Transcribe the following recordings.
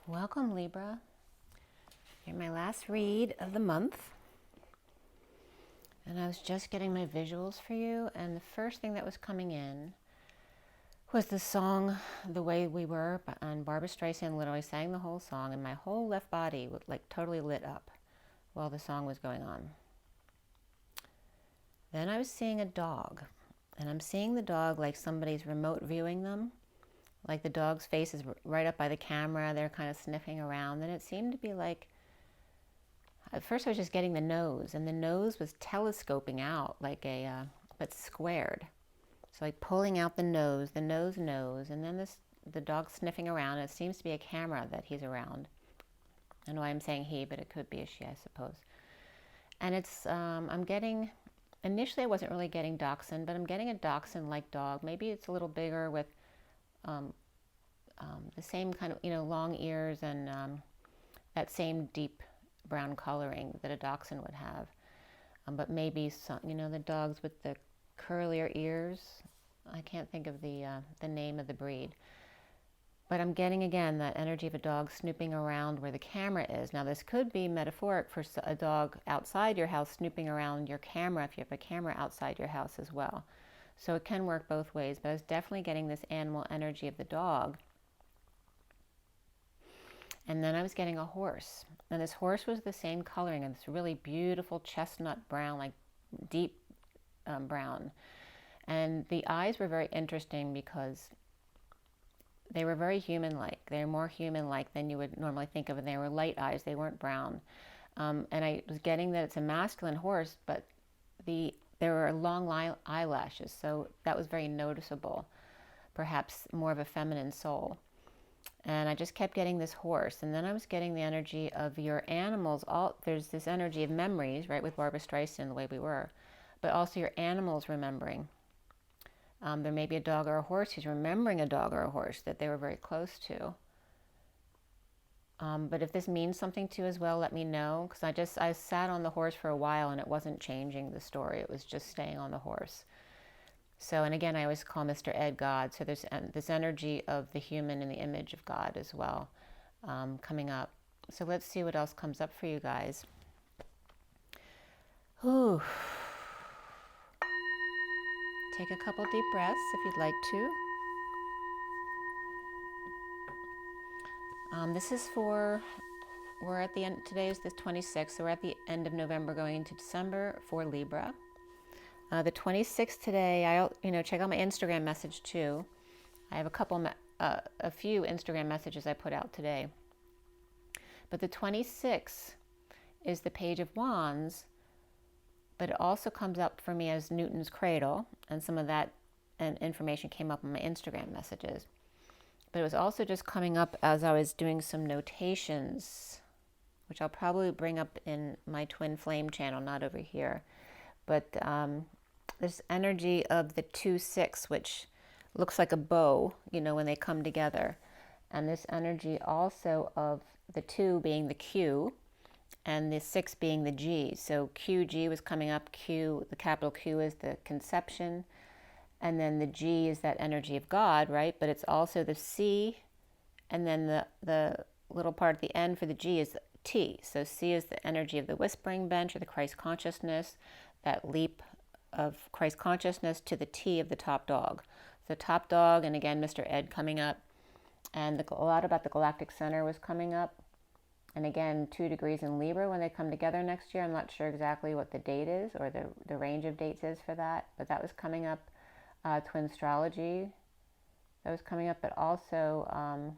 Welcome, Libra. You're my last read of the month. And I was just getting my visuals for you, and the first thing that was coming in was the song The Way We Were, and Barbara Streisand literally sang the whole song, and my whole left body was like totally lit up while the song was going on. Then I was seeing a dog, and I'm seeing the dog like somebody's remote viewing them. Like the dog's face is right up by the camera, they're kind of sniffing around, and it seemed to be like, at first I was just getting the nose, and the nose was telescoping out like but squared. So like pulling out the nose, and then the dog sniffing around, and it seems to be a camera that he's around. I know I'm saying he, but it could be a she, I suppose. And it's, I'm getting, initially I wasn't really getting dachshund, but I'm getting a dachshund-like dog. Maybe it's a little bigger with the same kind of, long ears and that same deep brown coloring that a dachshund would have. But maybe some, the dogs with the curlier ears. I can't think of the name of the breed. But I'm getting, again, that energy of a dog snooping around where the camera is. Now, this could be metaphoric for a dog outside your house snooping around your camera if you have a camera outside your house as well. So it can work both ways, but I was definitely getting this animal energy of the dog. And then I was getting a horse. And this horse was the same coloring, and this really beautiful chestnut brown, like deep brown. And the eyes were very interesting because they were very human-like. They were more human-like than you would normally think of, and they were light eyes. They weren't brown. And I was getting that it's a masculine horse, but there were long eyelashes, so that was very noticeable, perhaps more of a feminine soul. And I just kept getting this horse, and then I was getting the energy of your animals. There's this energy of memories, right, with Barbara Streisand, The Way We Were, but also your animals remembering. There may be a dog or a horse who's remembering a dog or a horse that they were very close to. But if this means something to you as well, let me know, because I sat on the horse for a while and it wasn't changing the story. It was just staying on the horse. So, and again, I always call Mr. Ed God. So there's this energy of the human in the image of God as well coming up. So let's see what else comes up for you guys. Ooh. Take a couple deep breaths if you'd like to. This is we're at the end, today is the 26th, so we're at the end of November going into December for Libra. The 26th today, check out my Instagram message too. I have a few Instagram messages I put out today. But the 26th is the Page of Wands, but it also comes up for me as Newton's Cradle, and some of that information came up on my Instagram messages. But it was also just coming up as I was doing some notations, which I'll probably bring up in my Twin Flame channel, not over here. But this energy of the 2-6, which looks like a bow, when they come together. And this energy also of the 2 being the Q, and the 6 being the G. So QG was coming up. Q, the capital Q, is the conception. And then the G is that energy of God, right? But it's also the C, and then the little part at the end for the G is T. So C is the energy of the whispering bench, or the Christ consciousness, that leap of Christ consciousness to the T of the top dog. So top dog, and again, Mr. Ed coming up. And a lot about the galactic center was coming up. And again, 2 degrees in Libra when they come together next year. I'm not sure exactly what the date is, or the range of dates is for that, but that was coming up. Twin astrology, that was coming up, but also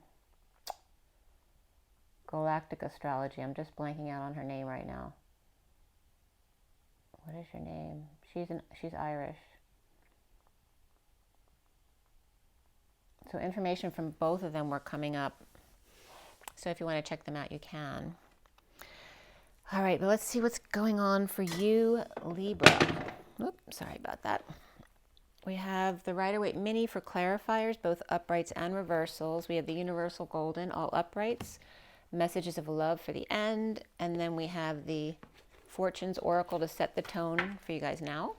galactic astrology. I'm just blanking out on her name right now. What is her name? She's Irish. So information from both of them were coming up. So if you want to check them out, you can. All right, but let's see what's going on for you, Libra. Oops, sorry about that. We have the Rider-Waite Mini for clarifiers, both uprights and reversals. We have the Universal Golden, all uprights. Messages of love for the end. And then we have the Fortune's Oracle to set the tone for you guys now.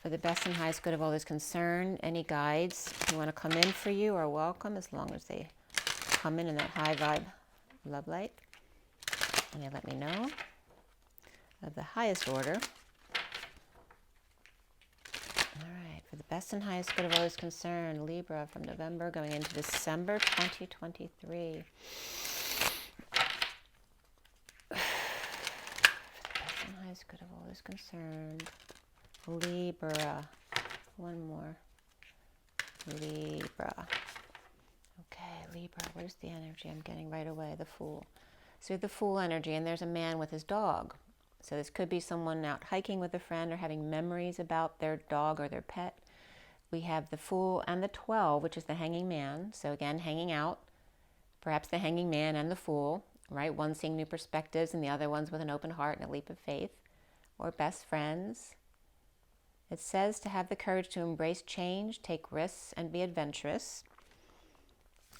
For the best and highest good of all is concerned. Any guides who want to come in for you are welcome, as long as they come in that high vibe love light. And you let me know of the highest order. All right, for the best and highest good of all is concerned, Libra, from November going into December 2023. For the best and highest good of all is concerned, Libra. One more. Libra. Okay, Libra, where's the energy I'm getting right away? The Fool. So the Fool energy, and there's a man with his dog. So this could be someone out hiking with a friend or having memories about their dog or their pet. We have the Fool and the 12, which is the Hanging Man. So again, hanging out. Perhaps the Hanging Man and the Fool, right? One seeing new perspectives and the other one's with an open heart and a leap of faith. Or best friends. It says to have the courage to embrace change, take risks, and be adventurous.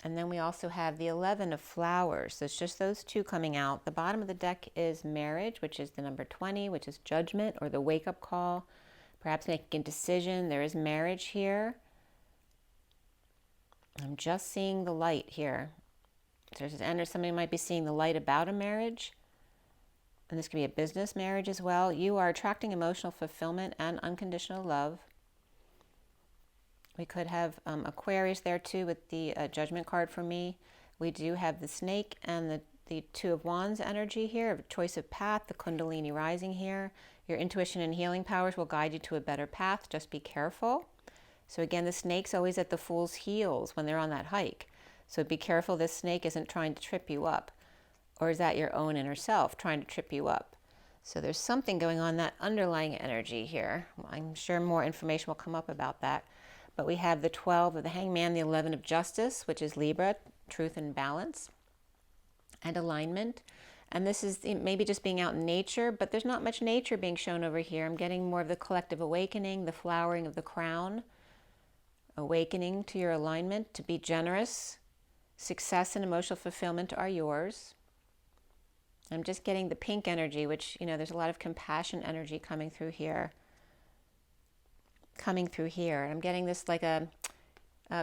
And then we also have the 11 of flowers. So it's just those two coming out. The bottom of the deck is marriage, which is the number 20, which is judgment or the wake-up call. Perhaps making a decision. There is marriage here. I'm just seeing the light here. So somebody might be seeing the light about a marriage. And this could be a business marriage as well. You are attracting emotional fulfillment and unconditional love. We could have Aquarius there too with the judgment card for me. We do have the snake and the Two of Wands energy here, choice of path, the Kundalini rising here. Your intuition and healing powers will guide you to a better path. Just be careful. So again, the snake's always at the Fool's heels when they're on that hike. So be careful this snake isn't trying to trip you up. Or is that your own inner self trying to trip you up? So there's something going on, that underlying energy here. I'm sure more information will come up about that. But we have the 12 of the Hangman, the 11 of Justice, which is Libra, truth and balance and alignment. And this is maybe just being out in nature, but there's not much nature being shown over here. I'm getting more of the collective awakening, the flowering of the crown, awakening to your alignment, to be generous. Success and emotional fulfillment are yours. I'm just getting the pink energy, which, there's a lot of compassion energy coming through here. I'm getting this like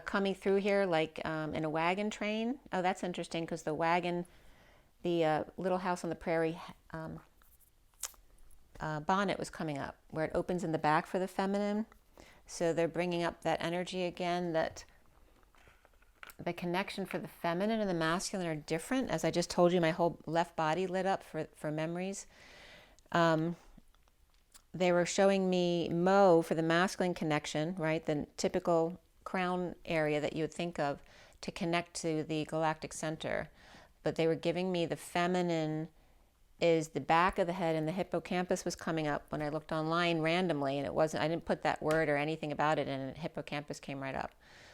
coming through here like in a wagon train. Oh, that's interesting because the wagon, the Little House on the Prairie bonnet was coming up where it opens in the back for the feminine. So they're bringing up that energy again, that the connection for the feminine and the masculine are different. As I just told you, my whole left body lit up for memories. They were showing me Mo for the masculine connection, right? The typical crown area that you would think of to connect to the galactic center. But they were giving me the feminine is the back of the head, and the hippocampus was coming up when I looked online randomly, and I didn't put that word or anything about it, and hippocampus came right up.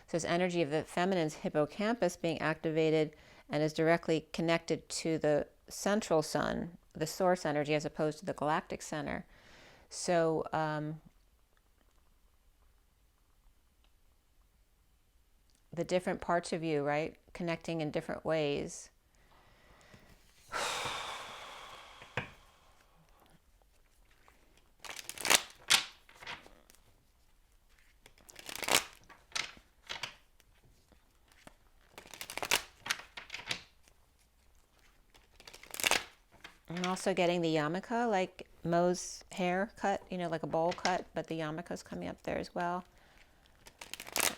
So this energy of the feminine's hippocampus being activated and is directly connected to the central sun, the source energy, as opposed to the galactic center. So the different parts of you, right, connecting in different ways. I'm also getting the yarmulke, like Mo's hair cut, like a bowl cut, but the yarmulke's coming up there as well.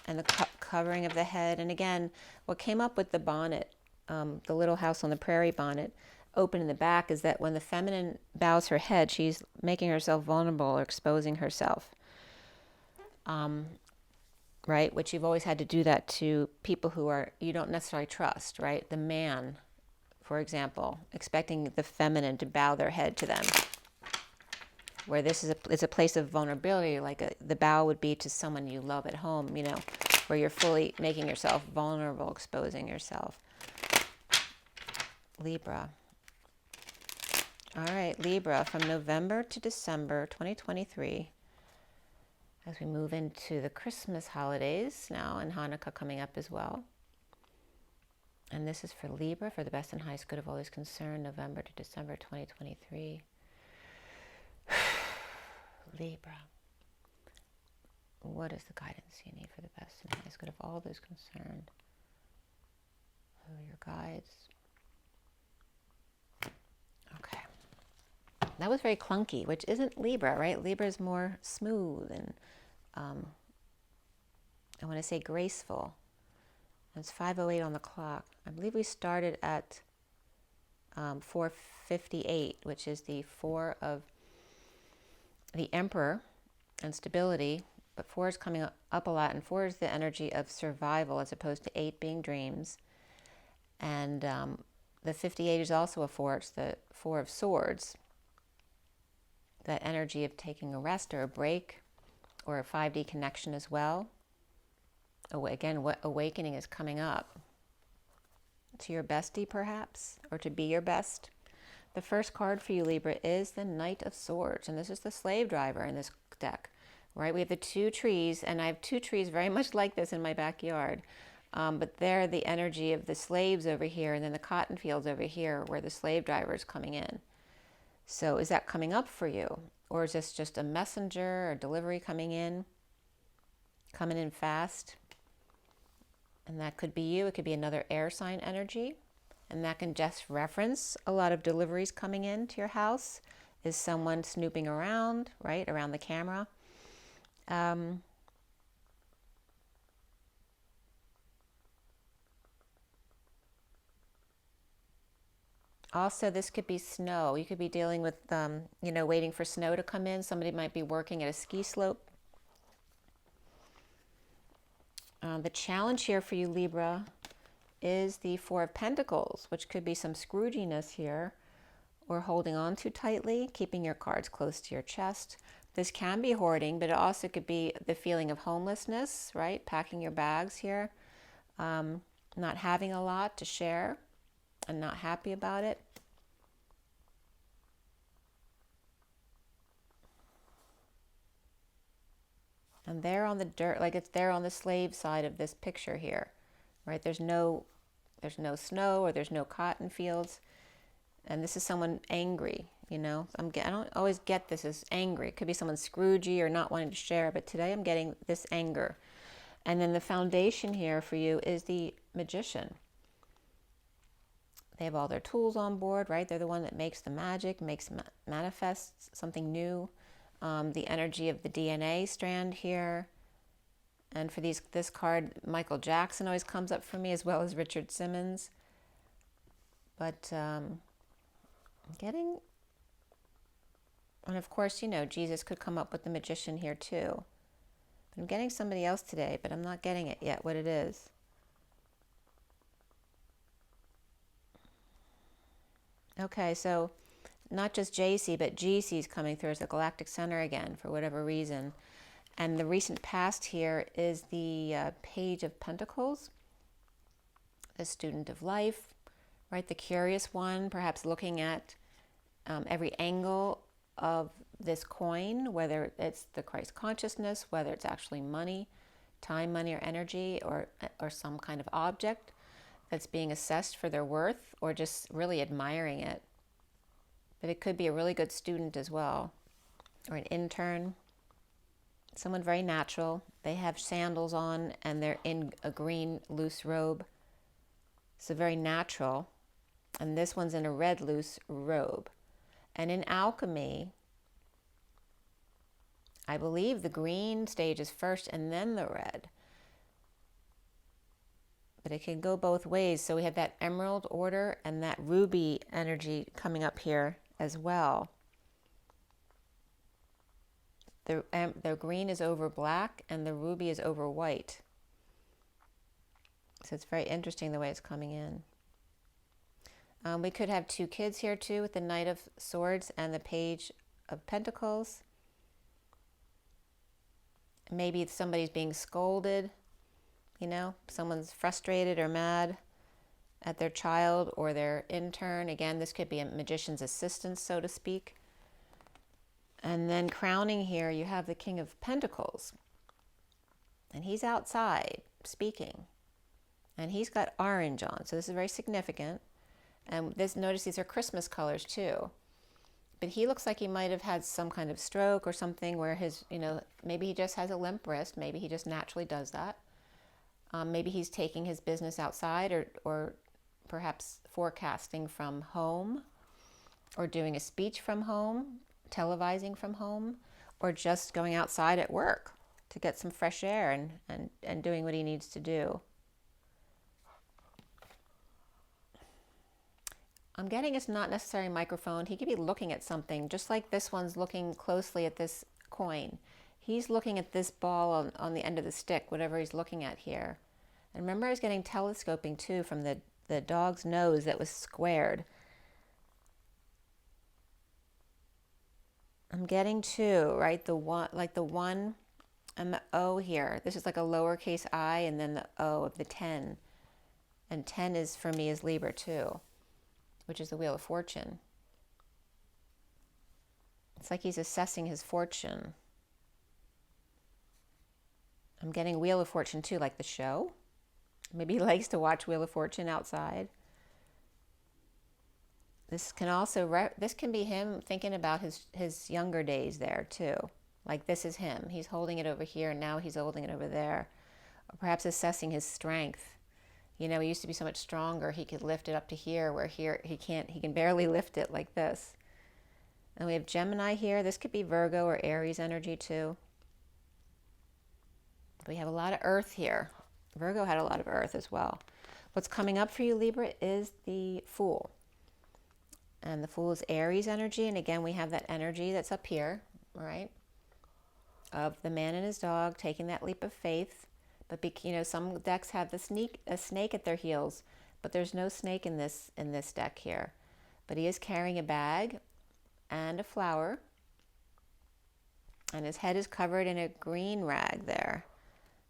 And the covering of the head. And again, what came up with the bonnet, the Little House on the Prairie bonnet, open in the back, is that when the feminine bows her head, she's making herself vulnerable or exposing herself. Right? Which you've always had to do that to people who you don't necessarily trust, right? The man, for example, expecting the feminine to bow their head to them. Where this is a place of vulnerability, like the bow would be to someone you love at home, where you're fully making yourself vulnerable, exposing yourself. Libra. All right, Libra, from November to December 2023, as we move into the Christmas holidays now, and Hanukkah coming up as well. And this is for Libra, for the best and highest good of all is concerned, November to December 2023. Libra. What is the guidance you need for the best and highest good of all those concerned? Oh, your guides. Okay. That was very clunky, which isn't Libra, right? Libra is more smooth and, I want to say graceful. It's 5:08 on the clock. I believe we started at 4:58, which is the 4 of the Emperor and stability. But 4 is coming up a lot, and 4 is the energy of survival as opposed to 8 being dreams. And the 58 is also a 4. It's the 4 of Swords. That energy of taking a rest or a break or a 5D connection as well. Again, what awakening is coming up? To your bestie, perhaps, or to be your best. The first card for you, Libra, is the Knight of Swords, and this is the slave driver in this deck, right? We have the 2 trees, and I have 2 trees very much like this in my backyard, but they're the energy of the slaves over here, and then the cotton fields over here where the slave driver is coming in. So is that coming up for you, or is this just a messenger or delivery coming in fast? And that could be you. It could be another air sign energy. And that can just reference a lot of deliveries coming in to your house. Is someone snooping around, right, around the camera? Also, this could be snow. You could be dealing with, waiting for snow to come in. Somebody might be working at a ski slope. The challenge here for you, Libra, is the 4 of Pentacles, which could be some Scrooginess here, or holding on too tightly, keeping your cards close to your chest. This can be hoarding, but it also could be the feeling of homelessness, right? Packing your bags here, not having a lot to share and not happy about it. And they're on the dirt, like it's there on the slave side of this picture here, right? There's no snow or there's no cotton fields. And this is someone angry, I don't always get this as angry. It could be someone Scroogey or not wanting to share, but today I'm getting this anger. And then the foundation here for you is the Magician. They have all their tools on board, right? They're the one that makes the magic, manifests something new. The energy of the DNA strand here. And for this card, Michael Jackson always comes up for me, as well as Richard Simmons. But I'm getting, and of course, Jesus could come up with the Magician here too. But I'm getting somebody else today, but I'm not getting it yet, what it is. Okay, so not just JC, but GC is coming through as the Galactic Center again, for whatever reason. And the recent past here is the Page of Pentacles, the Student of Life, right? The curious one, perhaps looking at every angle of this coin, whether it's the Christ consciousness, whether it's actually money, time, money, or energy, or some kind of object that's being assessed for their worth, or just really admiring it. But it could be a really good student as well, or an intern, someone very natural. They have sandals on and they're in a green loose robe. So very natural. And this one's in a red loose robe. And in alchemy, I believe the green stage is first and then the red. But it can go both ways. So we have that emerald order and that ruby energy coming up here as well. The green is over black and the ruby is over white. So it's very interesting the way it's coming in. We could have 2 kids here too, with the Knight of Swords and the Page of Pentacles. Maybe somebody's being scolded, someone's frustrated or mad at their child or their intern. Again, this could be a magician's assistant, so to speak. And then crowning here, you have the King of Pentacles. And he's outside speaking. And he's got orange on, so this is very significant. And notice these are Christmas colors too. But he looks like he might have had some kind of stroke or something where his, maybe he just has a limp wrist. Maybe he just naturally does that. Maybe he's taking his business outside or perhaps forecasting from home, or doing a speech from home, televising from home, or just going outside at work to get some fresh air and doing what he needs to do. I'm getting it's not necessarily a microphone. He could be looking at something, just like this one's looking closely at this coin. He's looking at this ball on the end of the stick, whatever he's looking at here. And remember, I was getting telescoping too from the dog's nose that was squared. I'm getting two, right? The one, like the 1 and the O here. This is like a lowercase I and then the O of the 10. And 10 is, for me, is Libra too, which is the Wheel of Fortune. It's like he's assessing his fortune. I'm getting Wheel of Fortune too, like the show. Maybe he likes to watch Wheel of Fortune outside. This can also, this can be him thinking about his younger days there too. Like this is him. He's holding it over here and now he's holding it over there. Or perhaps assessing his strength. You know, he used to be so much stronger. He could lift it up to here, where here he can't, he can barely lift it like this. And we have Gemini here. This could be Virgo or Aries energy too. We have a lot of earth here. Virgo had a lot of earth as well. What's coming up for you, Libra, is the Fool. And the Fool is Aries energy. And again, we have that energy that's up here, right? Of the man and his dog taking that leap of faith. But you know, some decks have a snake at their heels, but there's no snake in this deck here. But he is carrying a bag and a flower. And his head is covered in a green rag there.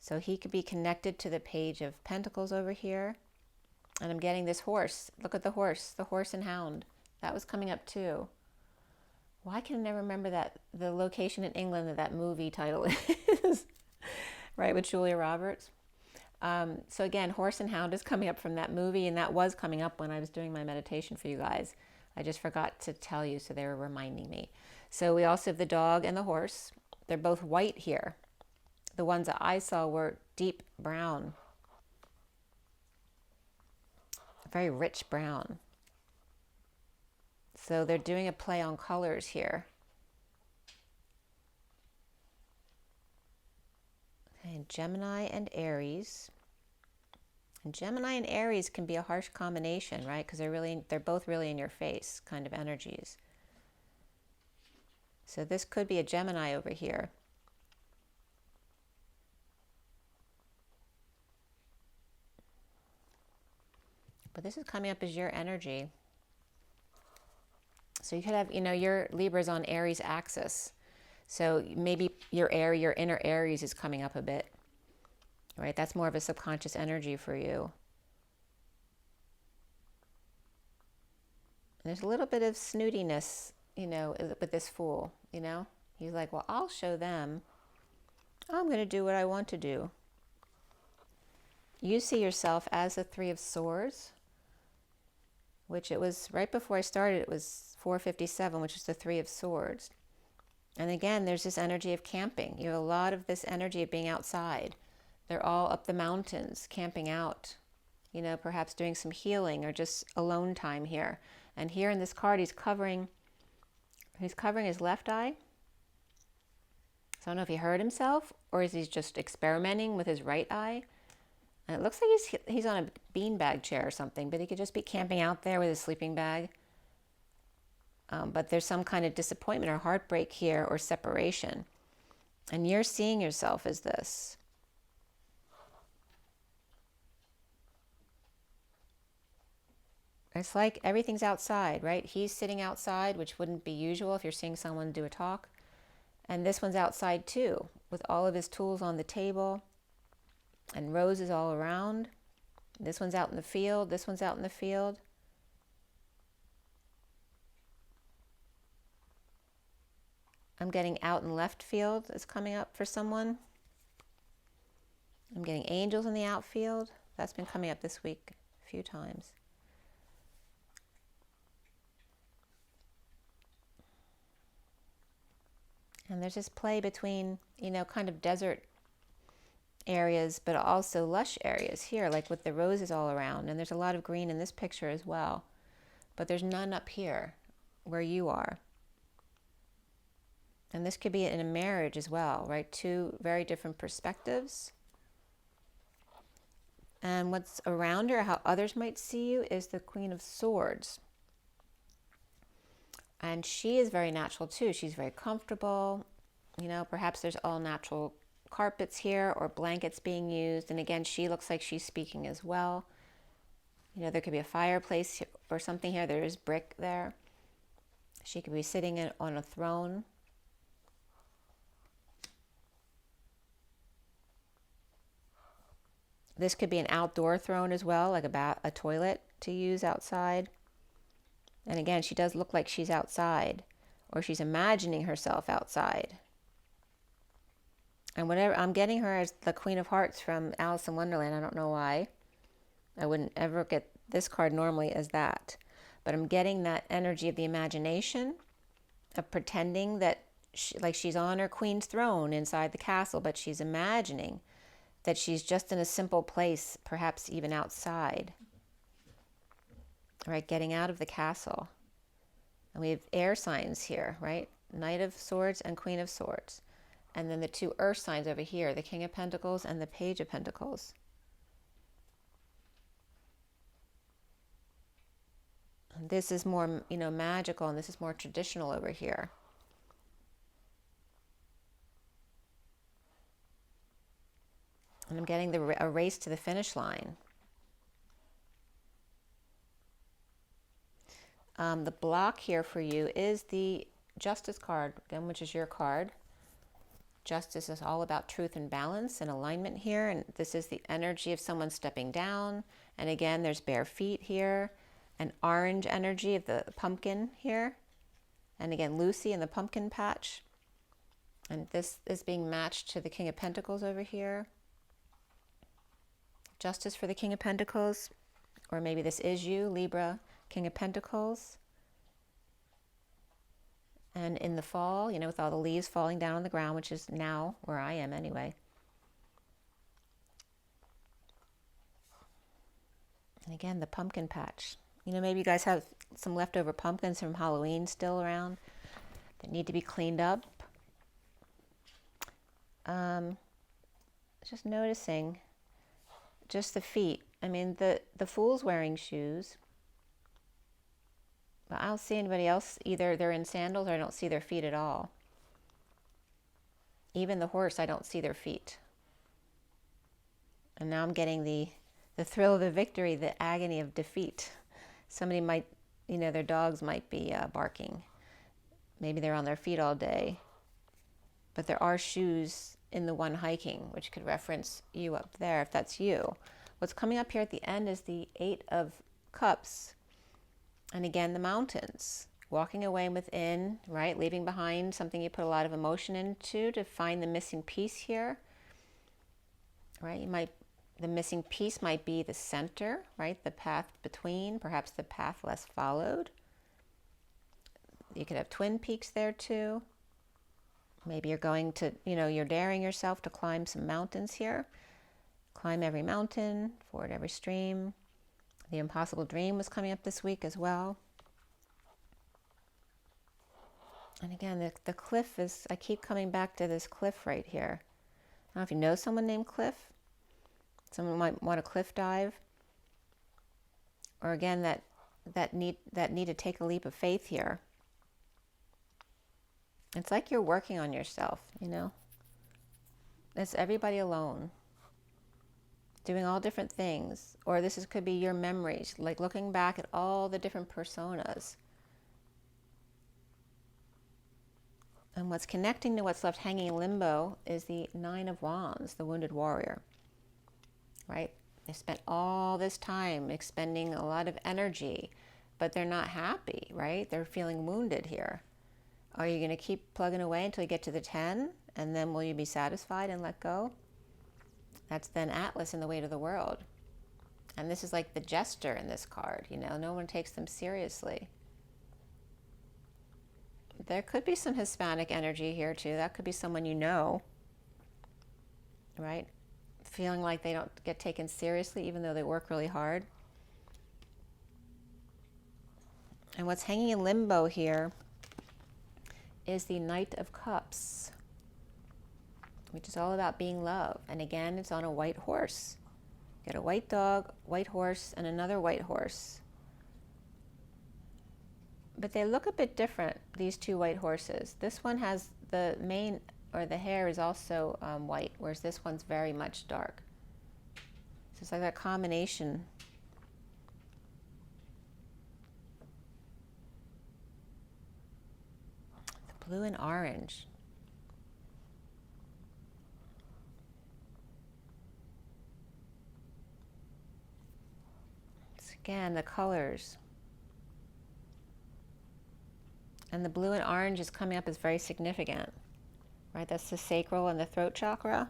So he could be connected to the Page of Pentacles over here. And I'm getting this horse. Look at the horse and hound. That was coming up too. Why can I never remember the location in England that movie title is? Right, with Julia Roberts. So again, horse and hound is coming up from that movie, and that was coming up when I was doing my meditation for you guys. I just forgot to tell you, so they were reminding me. So we also have the dog and the horse. They're both white here. The ones that I saw were deep brown. Very rich brown. So they're doing a play on colors here. Okay, and Gemini and Aries. And Gemini and Aries can be a harsh combination, right? Because they're both really in your face kind of energies. So this could be a Gemini over here. But this is coming up as your energy. So you could have, you know, your Libra's on Aries axis. So maybe your inner Aries is coming up a bit, right? That's more of a subconscious energy for you. And there's a little bit of snootiness, you know, with this Fool, you know? He's like, well, I'll show them. I'm going to do what I want to do. You see yourself as the 3 of Swords, which it was right before I started, it was 457, which is the 3 of Swords. And again, there's this energy of camping. You have a lot of this energy of being outside. They're all up the mountains, camping out, you know, perhaps doing some healing or just alone time here. And here in this card, he's covering his left eye. So I don't know if he hurt himself or is he just experimenting with his right eye. And it looks like he's on a beanbag chair or something, but he could just be camping out there with his sleeping bag. But there's some kind of disappointment or heartbreak here or separation. And you're seeing yourself as this. It's like everything's outside, right? He's sitting outside, which wouldn't be usual if you're seeing someone do a talk. And this one's outside too, with all of his tools on the table and roses all around. This one's out in the field. This one's out in the field. I'm getting out in left field is coming up for someone. I'm getting angels in the outfield. That's been coming up this week a few times. And there's this play between, you know, kind of desert areas, but also lush areas here, like with the roses all around. And there's a lot of green in this picture as well, but there's none up here where you are. And this could be in a marriage as well, right? Two very different perspectives. And what's around her, how others might see you, is the Queen of Swords. And she is very natural too. She's very comfortable. You know, perhaps there's all natural carpets here or blankets being used. And again, she looks like she's speaking as well. You know, there could be a fireplace or something here. There is brick there. She could be sitting on a throne. This could be an outdoor throne as well, like a toilet to use outside. And again, she does look like she's outside, or she's imagining herself outside. And whatever, I'm getting her as the Queen of Hearts from Alice in Wonderland. I don't know why. I wouldn't ever get this card normally as that. But I'm getting that energy of the imagination, of pretending that like she's on her queen's throne inside the castle, but she's imagining that she's just in a simple place, perhaps even outside. Right, getting out of the castle. And we have air signs here, right? Knight of Swords and Queen of Swords. And then the two earth signs over here, the King of Pentacles and the Page of Pentacles. And this is more, you know, magical, and this is more traditional over here. And I'm getting a race to the finish line. The block here for you is the Justice card, again, which is your card. Justice is all about truth and balance and alignment here. And this is the energy of someone stepping down. And again, there's bare feet here. An orange energy of the pumpkin here. And again, Lucy in the pumpkin patch. And this is being matched to the King of Pentacles over here. Justice for the King of Pentacles. Or maybe this is you, Libra, King of Pentacles. And in the fall, you know, with all the leaves falling down on the ground, which is now where I am anyway. And again, the pumpkin patch. You know, maybe you guys have some leftover pumpkins from Halloween still around that need to be cleaned up. Just noticing just the feet. I mean, the Fool's wearing shoes. But I don't see anybody else. Either they're in sandals or I don't see their feet at all. Even the horse, I don't see their feet. And now I'm getting the thrill of the victory, the agony of defeat. Somebody might, you know, their dogs might be barking. Maybe they're on their feet all day. But there are shoes in the one hiking, which could reference you up there if that's you. What's coming up here at the end is the Eight of Cups. And again, the mountains, walking away within, right? Leaving behind something you put a lot of emotion into to find the missing piece here, right? The missing piece might be the center, right? The path between, perhaps the path less followed. You could have twin peaks there too. Maybe you're going to, you know, you're daring yourself to climb some mountains here. Climb every mountain, ford every stream. The Impossible Dream was coming up this week as well. And again, the cliff is, I keep coming back to this cliff right here. I don't know if you know someone named Cliff. Someone might want to cliff dive. Or again, that need to take a leap of faith here. It's like you're working on yourself, you know. It's everybody alone. Doing all different things, or could be your memories, like looking back at all the different personas. And what's connecting to what's left hanging in limbo is the Nine of Wands, the wounded warrior, right? They spent all this time expending a lot of energy, but they're not happy, right? They're feeling wounded here. Are you going to keep plugging away until you get to the 10, and then will you be satisfied and let go? That's then Atlas in the Weight of the World. And this is like the jester in this card, you know, no one takes them seriously. There could be some Hispanic energy here too. That could be someone you know, right? feeling like they don't get taken seriously even though they work really hard. And what's hanging in limbo here is the Knight of Cups, which is all about being love. And again, it's on a white horse. Get a white dog, white horse, and another white horse. But they look a bit different, these two white horses. This one has the mane, or the hair is also white, whereas this one's very much dark. So it's like that combination. The blue and orange. It's again the colors. And the blue and orange is coming up as very significant, right? That's the sacral and the throat chakra,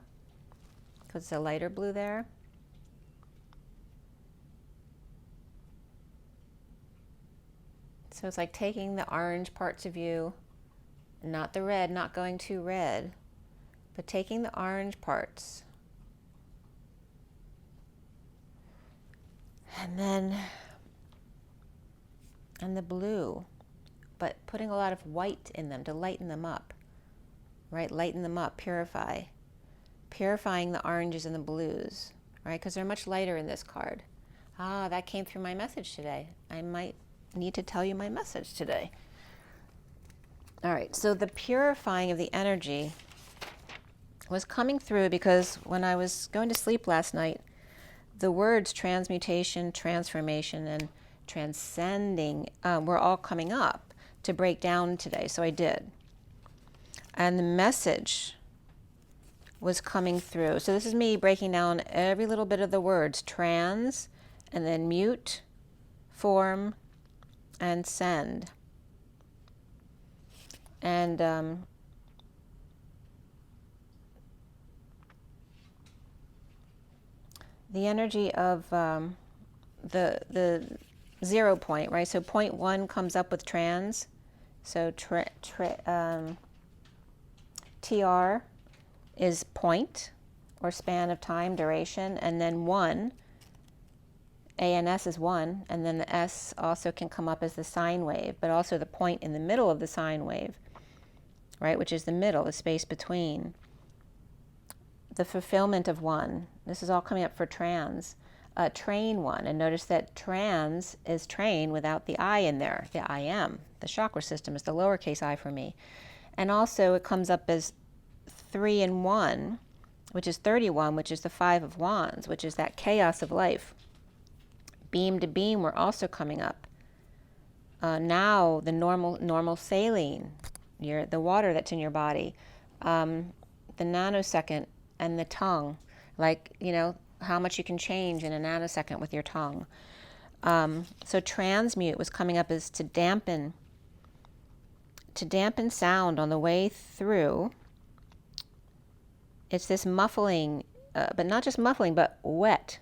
because it's a lighter blue there. So it's like taking the orange parts of you, not the red, not going too red, but taking the orange parts. And the blue, but putting a lot of white in them to lighten them up, right? Lighten them up, purify. Purifying the oranges and the blues, right? Because they're much lighter in this card. Ah, that came through my message today. I might need to tell you my message today. All right, so the purifying of the energy was coming through because when I was going to sleep last night, the words transmutation, transformation, and transcending were all coming up to break down today, so I did. And the message was coming through. So this is me breaking down every little bit of the words, trans, and then mute, form, and send. And the energy of the 0 point, right? So point 1 comes up with trans. So TR is point, or span of time, duration, and then 1, ANS is 1, and then the S also can come up as the sine wave, but also the point in the middle of the sine wave, right, which is the middle, the space between. The fulfillment of 1, this is all coming up for trans. Train 1, and notice that trans is train without the I in there, the I am. The chakra system is the lowercase I for me. And also it comes up as 3 and 1, which is 31, which is the 5 of Wands, which is that chaos of life. Beam to beam were also coming up. Now the normal saline, the water that's in your body, the nanosecond, and the tongue, like, you know, how much you can change in a nanosecond with your tongue. So transmute was coming up as to dampen sound on the way through. It's this muffling, but not just muffling, but wet,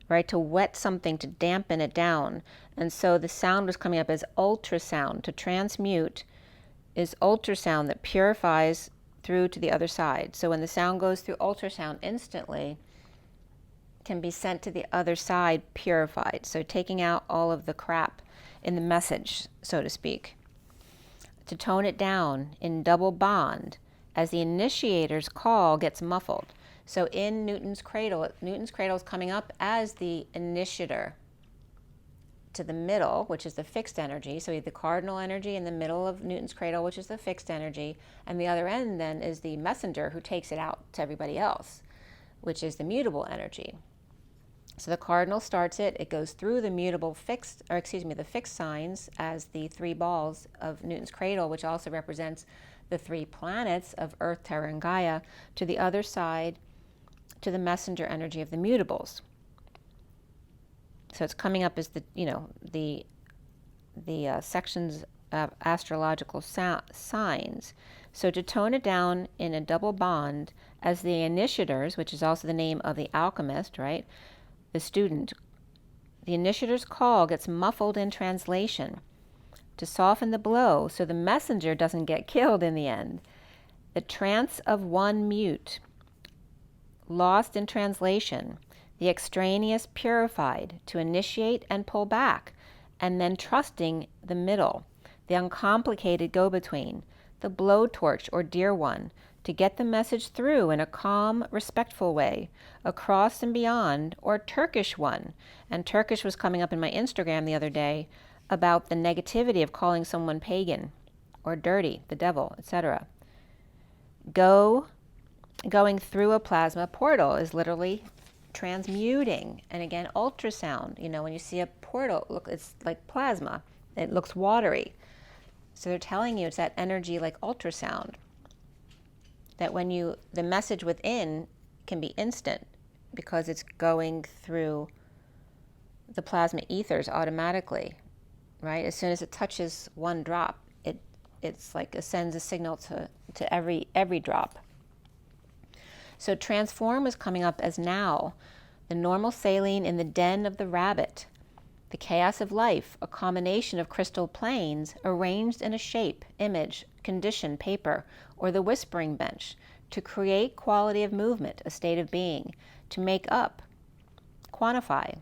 right? To wet something, to dampen it down. And so the sound was coming up as ultrasound. To transmute is ultrasound that purifies through to the other side. So when the sound goes through ultrasound instantly, can be sent to the other side purified. So taking out all of the crap in the message, so to speak. To tone it down in double bond as the initiator's call gets muffled. So in Newton's cradle is coming up as the initiator to the middle, which is the fixed energy. So you have the cardinal energy in the middle of Newton's cradle, which is the fixed energy, and the other end then is the messenger who takes it out to everybody else, which is the mutable energy. So the cardinal starts it, it goes through the mutable fixed, or excuse me, the fixed signs as the 3 balls of Newton's cradle, which also represents the 3 planets of Earth, Terra, and Gaia, to the other side, to the messenger energy of the mutables. So it's coming up as the, you know, the sections of astrological signs. So to tone it down in a double bond as the initiators, which is also the name of the alchemist, right? The student, the initiator's call gets muffled in translation to soften the blow so the messenger doesn't get killed in the end. The trance of 1 mute lost in translation, the extraneous purified to initiate and pull back, and then trusting the middle, the uncomplicated go-between, the blowtorch or dear one, to get the message through in a calm, respectful way, across and beyond, or Turkish one. And Turkish was coming up in my Instagram the other day about the negativity of calling someone pagan or dirty, the devil, etc. Going through a plasma portal is literally transmuting. And again, ultrasound, when you see a portal, look, it's like plasma. It looks watery. So they're telling you it's that energy like ultrasound. That when the message within can be instant because it's going through the plasma ethers automatically, right? As soon as it touches one drop, it's like it sends a signal to every drop. So transform is coming up as now, the normal saline in the den of the rabbit, the chaos of life, a combination of crystal planes arranged in a shape, image, condition, paper, or the whispering bench, to create quality of movement, a state of being, to make up, quantify,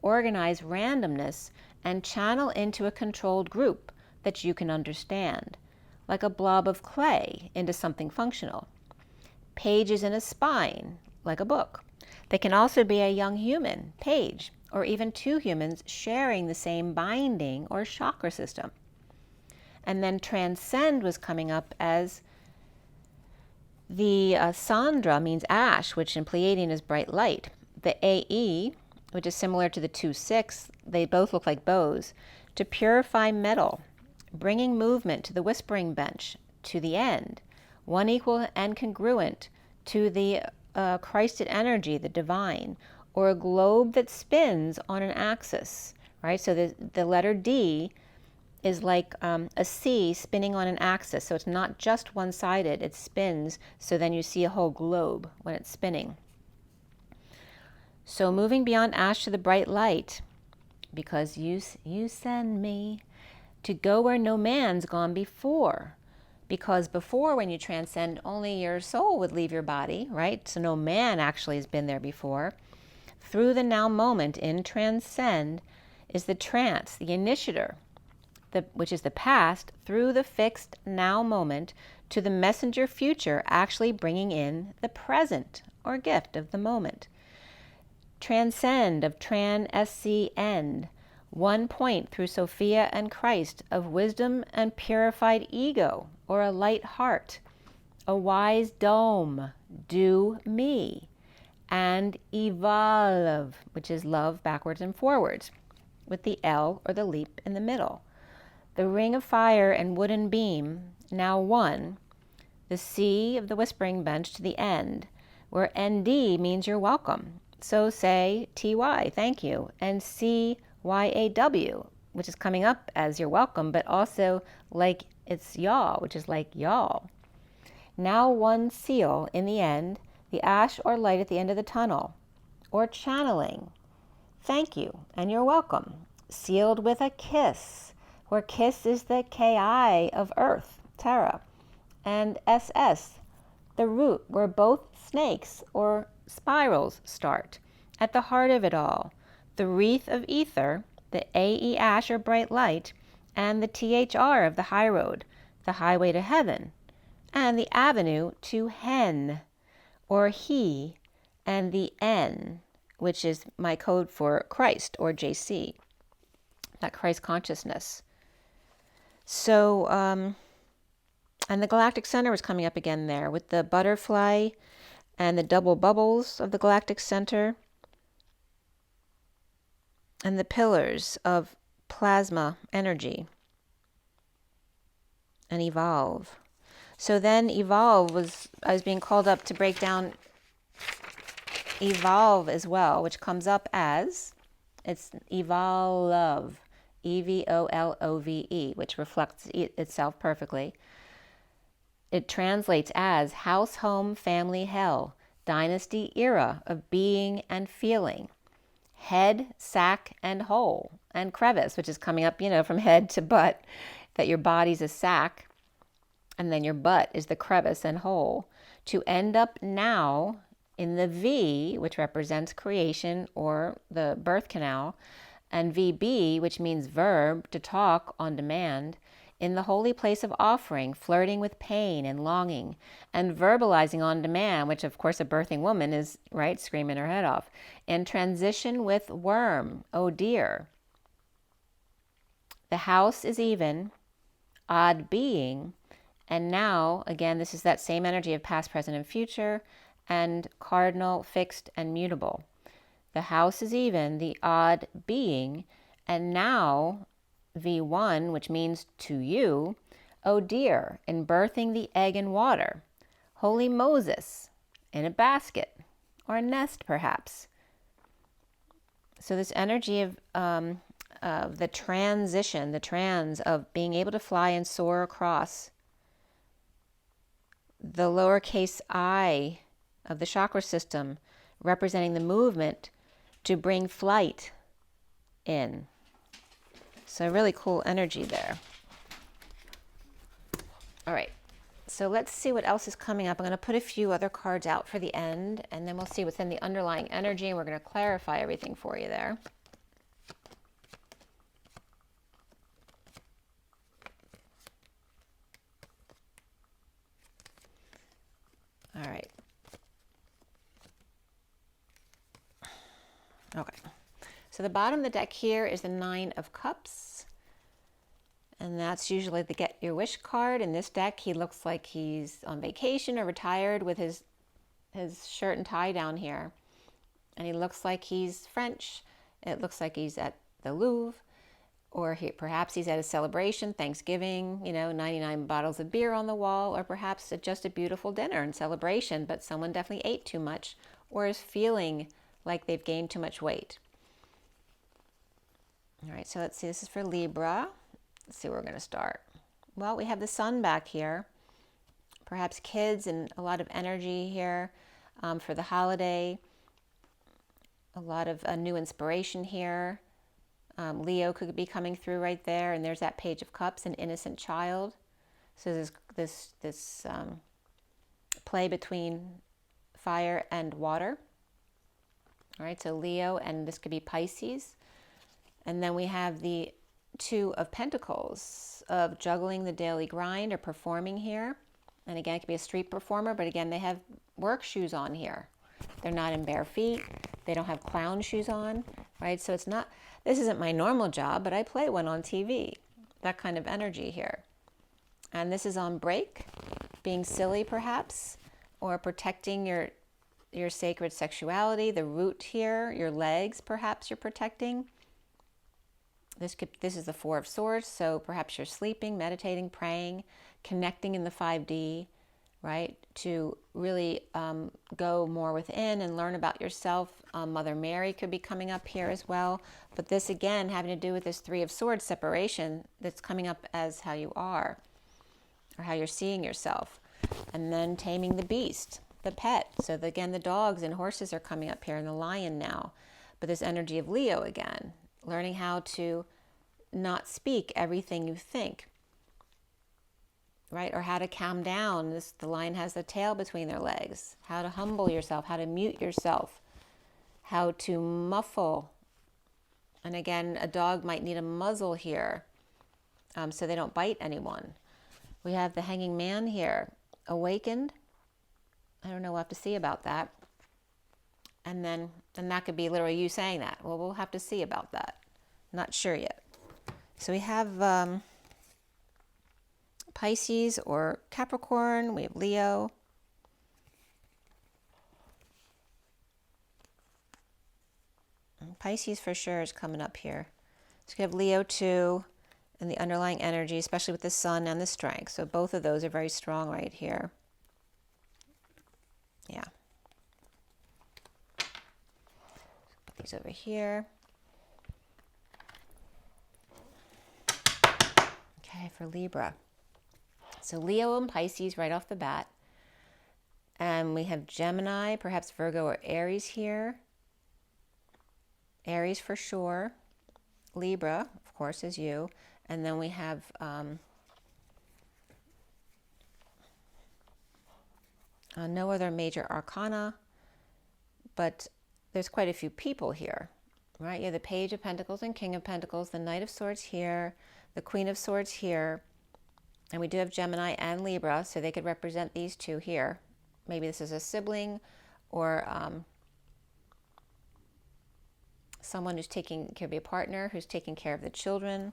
organize randomness, and channel into a controlled group that you can understand, like a blob of clay into something functional. Pages in a spine, like a book. They can also be a young human, page, or even two humans sharing the same binding or chakra system. And then transcend was coming up as the Sandra means ash, which in Pleiadian is bright light. The AE, which is similar to the 2-6, they both look like bows, to purify metal, bringing movement to the whispering bench, to the end, one equal and congruent to the Christed energy, the divine, or a globe that spins on an axis, right? So the letter D is like a C spinning on an axis. So it's not just one-sided, it spins, so then you see a whole globe when it's spinning. So moving beyond ash to the bright light, because you send me to go where no man's gone before. Because before, when you transcend, only your soul would leave your body, right? So no man actually has been there before. Through the now moment in transcend is the trance, the initiator, which is the past, through the fixed now moment to the messenger future, actually bringing in the present or gift of the moment. Transcend of end, one point through Sophia and Christ of wisdom and purified ego, or a light heart, a wise dome, do me, and evolve, which is love backwards and forwards, with the L or the leap in the middle. The ring of fire and wooden beam, now one, the C of the whispering bench to the end, where ND means you're welcome. So say TY, thank you, and CYAW, which is coming up as you're welcome, but also like it's y'all, which is like y'all. Now one seal in the end, the ash or light at the end of the tunnel, or channeling. Thank you, and you're welcome. Sealed with a kiss, where kiss is the KI of earth, Terra, and SS, the root where both snakes or spirals start. At the heart of it all, the wreath of ether, the AE ash or bright light, and the THR of the high road, the highway to heaven, and the avenue to hen, or he, and the N, which is my code for Christ, or JC, that Christ consciousness. So, and the galactic center was coming up again there with the butterfly and the double bubbles of the galactic center and the pillars of plasma energy and evolve. So then evolve I was being called up to break down evolve as well, which comes up as, it's evolve, EVOLOVE, which reflects itself perfectly. It translates as house, home, family, hell, dynasty, era of being and feeling, head, sack, and hole, and crevice, which is coming up, from head to butt, that your body's a sack, and then your butt is the crevice and hole, to end up now in the V, which represents creation or the birth canal, and VB, which means verb, to talk on demand, in the holy place of offering, flirting with pain and longing, and verbalizing on demand, which of course a birthing woman is, right, screaming her head off, and transition with worm, oh dear. The house is even, odd being, and now, again, this is that same energy of past, present, and future, and cardinal, fixed, and mutable. The house is even, the odd being, and now V1, which means to you, oh dear, in birthing the egg and water, holy Moses, in a basket, or a nest perhaps. So this energy of the transition, the trans of being able to fly and soar across the lowercase I of the chakra system, representing the movement to bring flight in. So really cool energy there. All right, so let's see what else is coming up. I'm going to put a few other cards out for the end, and then we'll see what's in the underlying energy, and we're going to clarify everything for you there. All right. Okay. So the bottom of the deck here is the Nine of Cups. And that's usually the Get Your Wish card. In this deck, he looks like he's on vacation or retired with his shirt and tie down here. And he looks like he's French. It looks like he's at the Louvre. Or perhaps he's at a celebration, Thanksgiving, 99 bottles of beer on the wall. Or perhaps just a beautiful dinner and celebration, but someone definitely ate too much or is feeling like they've gained too much weight. All right, so let's see. This is for Libra. Let's see where we're going to start. Well, we have the sun back here. Perhaps kids and a lot of energy here for the holiday. A lot of new inspiration here. Leo could be coming through right there. And there's that Page of Cups, an innocent child. So this play between fire and water. All right, so Leo, and this could be Pisces. And then we have the Two of Pentacles, of juggling the daily grind or performing here. And again, it could be a street performer, but again, they have work shoes on here. They're not in bare feet. They don't have clown shoes on, right? So it's not, this isn't my normal job, but I play one on TV. That kind of energy here. And this is on break, being silly perhaps, or protecting your sacred sexuality, the root here, your legs perhaps you're protecting. This is the Four of Swords, so perhaps you're sleeping, meditating, praying, connecting in the 5D, right? To really go more within and learn about yourself. Mother Mary could be coming up here as well. But this, again, having to do with this Three of Swords separation that's coming up as how you are or how you're seeing yourself. And then taming the beast, the pet. So again, the dogs and horses are coming up here, and the lion now. But this energy of Leo again. Learning how to not speak everything you think, right? Or how to calm down. The lion has the tail between their legs. How to humble yourself, how to mute yourself, how to muffle. And again, a dog might need a muzzle here so they don't bite anyone. We have the Hanging Man here, awakened. I don't know, we'll have to see about that. And that could be literally you saying that. Well, we'll have to see about that. Not sure yet. So we have Pisces or Capricorn. We have Leo. And Pisces for sure is coming up here. So we have Leo too, and the underlying energy, especially with the sun and the strength. So both of those are very strong right here. Yeah. Put these over here. Okay, for Libra. So Leo and Pisces right off the bat. And we have Gemini, perhaps Virgo or Aries here. Aries for sure. Libra, of course, is you. And then we have no other major arcana. but there's quite a few people here, right? You have the Page of Pentacles and King of Pentacles, the Knight of Swords here, the Queen of Swords here, and we do have Gemini and Libra, so they could represent these two here. Maybe this is a sibling or someone who's could be a partner who's taking care of the children.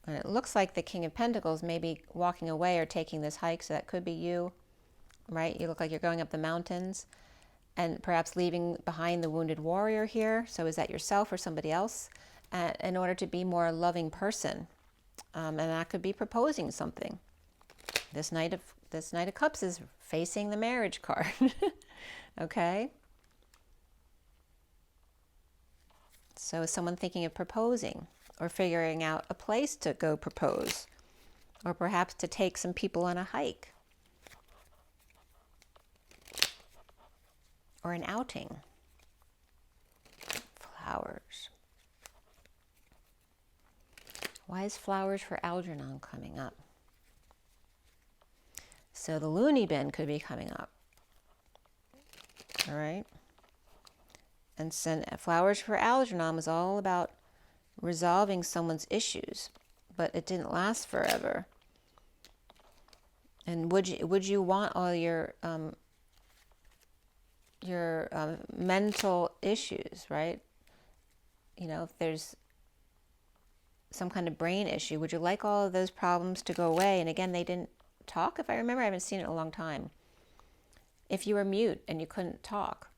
And it looks like the King of Pentacles may be walking away or taking this hike, so that could be you, right? You look like you're going up the mountains and perhaps leaving behind the wounded warrior here. So is that yourself or somebody else? In order to be more loving person. And that could be proposing something. This Knight of Cups is facing the marriage card. Okay? So is someone thinking of proposing or figuring out a place to go propose, or perhaps to take some people on a hike or an outing? Flowers. Why is flowers for Algernon coming up? So the loony bin could be coming up. All right. And flowers for Algernon was all about resolving someone's issues, but it didn't last forever. And would you want all your mental issues, right? You know, if there's some kind of brain issue, would you like all of those problems to go away? And again, they didn't talk, if I remember. I haven't seen it in a long time. If you were mute and you couldn't talk,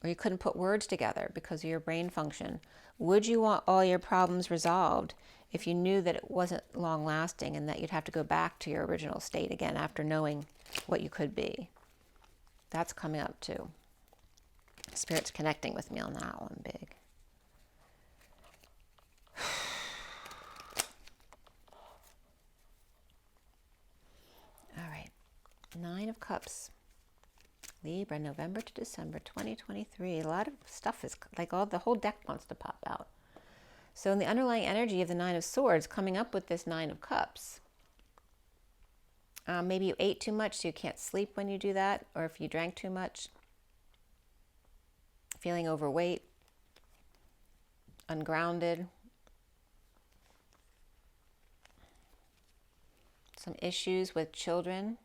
or you couldn't put words together because of your brain function, would you want all your problems resolved if you knew that it wasn't long lasting and that you'd have to go back to your original state again after knowing what you could be? That's coming up too. Spirit's connecting with me on that one big. All right, 9 of Cups. Libra, November to December 2023. A lot of stuff is like the whole deck wants to pop out. So in the underlying energy of the 9 of Swords, coming up with this 9 of Cups. Maybe you ate too much, so you can't sleep when you do that, or if you drank too much. Feeling overweight, ungrounded. Some issues with children.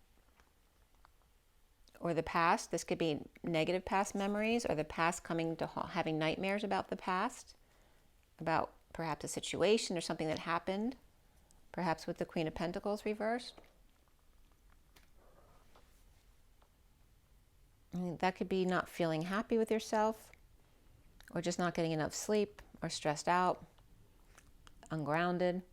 Or the past. This could be negative past memories, or the past coming to having nightmares about the past, about perhaps a situation or something that happened, perhaps with the Queen of Pentacles reversed. I mean, that could be not feeling happy with yourself, or just not getting enough sleep, or stressed out, ungrounded,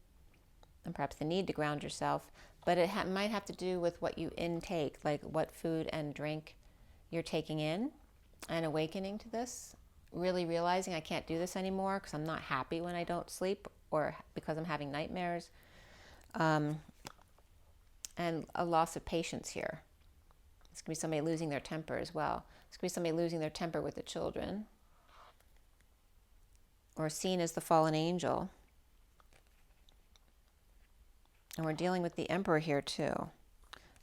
and perhaps the need to ground yourself. But it might have to do with what you intake, like what food and drink you're taking in, and awakening to this, really realizing I can't do this anymore because I'm not happy when I don't sleep, or because I'm having nightmares, and a loss of patience here. This could be somebody losing their temper as well. This could be somebody losing their temper with the children, or seen as the fallen angel. And we're dealing with the Emperor here too.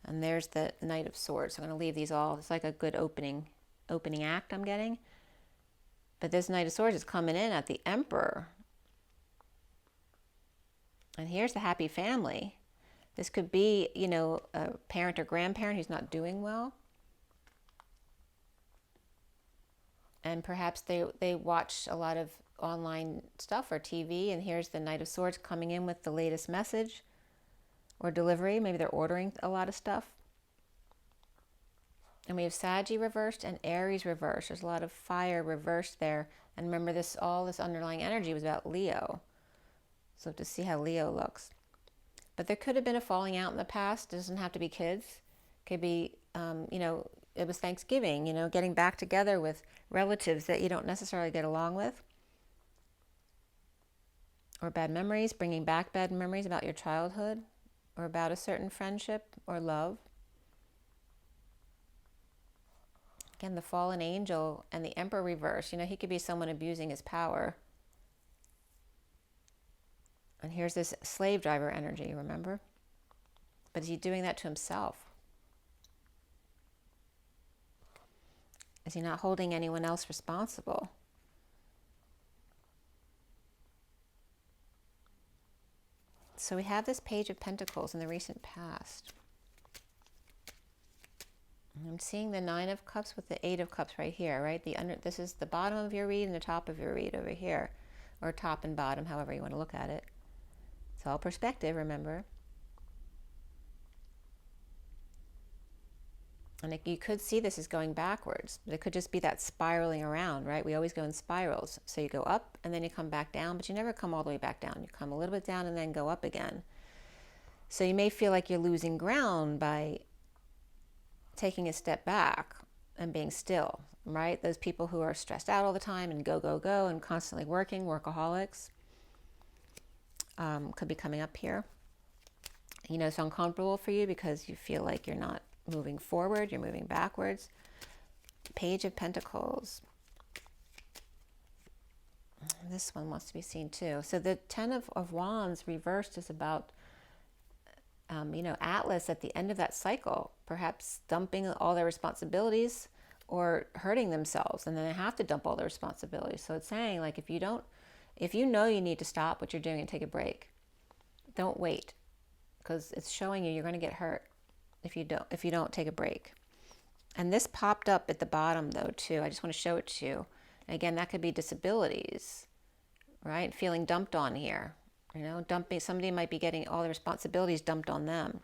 And there's the Knight of Swords. So I'm going to leave these all. It's like a good opening act I'm getting. But this Knight of Swords is coming in at the Emperor. And here's the happy family. This could be, you know, a parent or grandparent who's not doing well. And perhaps they watch a lot of online stuff or TV, and here's the Knight of Swords coming in with the latest message or delivery. Maybe they're ordering a lot of stuff. And we have Saggy reversed and Aries reversed. There's a lot of fire reversed there. And remember, all this underlying energy was about Leo. So to see how Leo looks. But there could have been a falling out in the past. It doesn't have to be kids. It could be, you know, it was Thanksgiving, you know, getting back together with relatives that you don't necessarily get along with. Or bad memories, bringing back bad memories about your childhood, or about a certain friendship or love. Again, the fallen angel and the Emperor reverse. You know, he could be someone abusing his power. And here's this slave driver energy, remember? But is he doing that to himself? Is he not holding anyone else responsible? So we have this Page of Pentacles in the recent past. I'm seeing the Nine of Cups with the Eight of Cups right here, right? This is the bottom of your read and the top of your read over here, or top and bottom, however you want to look at it. It's all perspective, remember. And you could see this is going backwards. It could just be that spiraling around, right? We always go in spirals. So you go up and then you come back down, but you never come all the way back down. You come a little bit down and then go up again. So you may feel like you're losing ground by taking a step back and being still, right? Those people who are stressed out all the time and go, go, go and constantly working, workaholics, could be coming up here. You know, it's uncomfortable for you because you feel like you're not moving forward, you're moving backwards. Page of Pentacles. This one wants to be seen too. So the Ten of Wands reversed is about you know, Atlas at the end of that cycle, perhaps dumping all their responsibilities or hurting themselves, and then they have to dump all their responsibilities. So it's saying, like, if you know you need to stop what you're doing and take a break, don't wait, because it's showing you're going to get hurt if you don't take a break. And this popped up at the bottom though too. I just want to show it to you. And again, that could be disabilities, right? Feeling dumped on here. You know, somebody might be getting all the responsibilities dumped on them.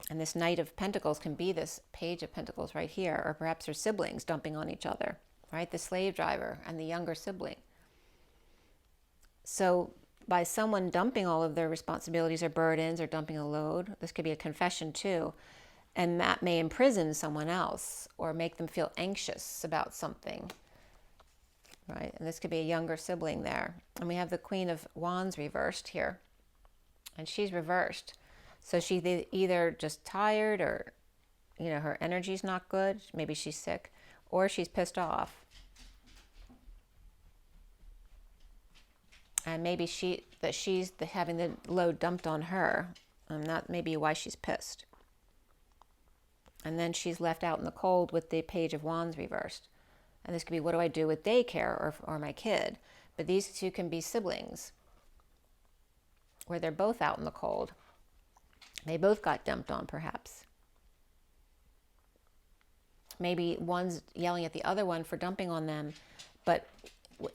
And this Knight of Pentacles can be this Page of Pentacles right here, or perhaps their siblings dumping on each other, right? The slave driver and the younger sibling. So by someone dumping all of their responsibilities or burdens or dumping a load, this could be a confession too, and that may imprison someone else or make them feel anxious about something. Right, and this could be a younger sibling there. And we have the Queen of Wands reversed here. And she's reversed. So she's either just tired, or, you know, her energy's not good. Maybe she's sick, or she's pissed off. And maybe she's having the load dumped on her. And that may be why she's pissed. And then she's left out in the cold with the Page of Wands reversed. And this could be, what do I do with daycare or my kid? But these two can be siblings, where they're both out in the cold. They both got dumped on, perhaps. Maybe one's yelling at the other one for dumping on them, but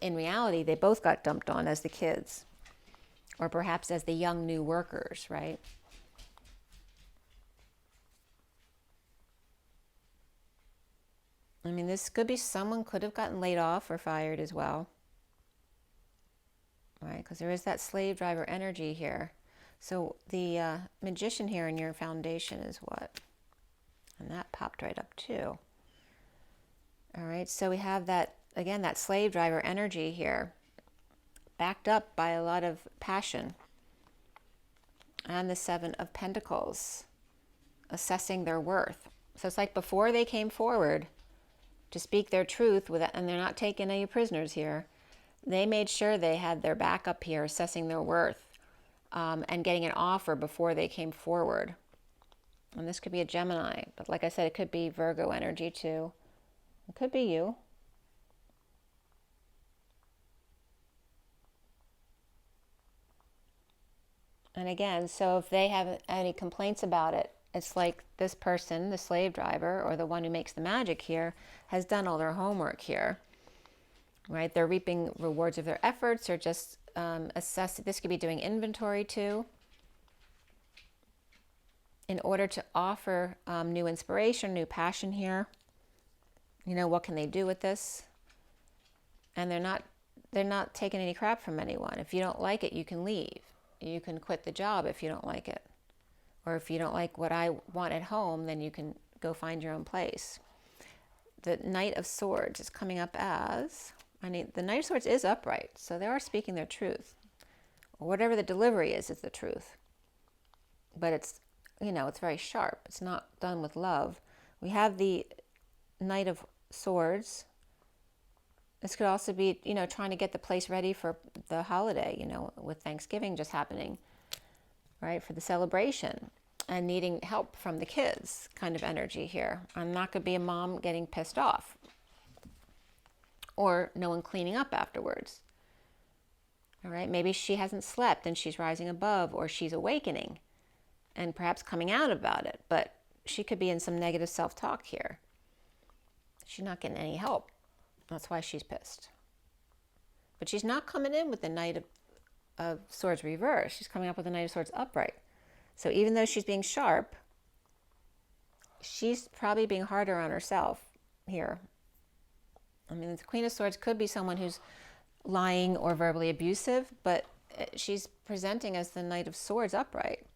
in reality, they both got dumped on as the kids, or perhaps as the young new workers, right? I mean, this could be someone could have gotten laid off or fired as well, right? Because there is that slave driver energy here. So the Magician here in your foundation is what? And that popped right up too. All right, so we have that, again, that slave driver energy here, backed up by a lot of passion. And the Seven of Pentacles, assessing their worth. So it's like before they came forward to speak their truth, and they're not taking any prisoners here, they made sure they had their back up here, assessing their worth, and getting an offer before they came forward. And this could be a Gemini, but like I said, it could be Virgo energy too. It could be you. And again, so if they have any complaints about it, it's like this person, the slave driver, or the one who makes the magic here, has done all their homework here, right? They're reaping rewards of their efforts, or just assessing. This could be doing inventory too, in order to offer new inspiration, new passion here. You know, what can they do with this? And they're not taking any crap from anyone. If you don't like it, you can leave. You can quit the job if you don't like it. Or if you don't like what I want at home, then you can go find your own place. The Knight of Swords is coming up as, the Knight of Swords is upright, so they are speaking their truth. Or whatever the delivery is the truth. But it's, you know, it's very sharp. It's not done with love. We have the Knight of Swords. This could also be, you know, trying to get the place ready for the holiday, you know, with Thanksgiving just happening, right, for the celebration. and needing help from the kids kind of energy here. I'm not going to be a mom getting pissed off or no one cleaning up afterwards. All right, maybe she hasn't slept and she's rising above, or she's awakening and perhaps coming out about it, but she could be in some negative self-talk here. She's not getting any help. That's why she's pissed. But she's not coming in with the Knight of Swords reverse. She's coming up with the Knight of Swords upright. So even though she's being sharp, she's probably being harder on herself here. I mean, the Queen of Swords could be someone who's lying or verbally abusive, but she's presenting as the Knight of Swords upright.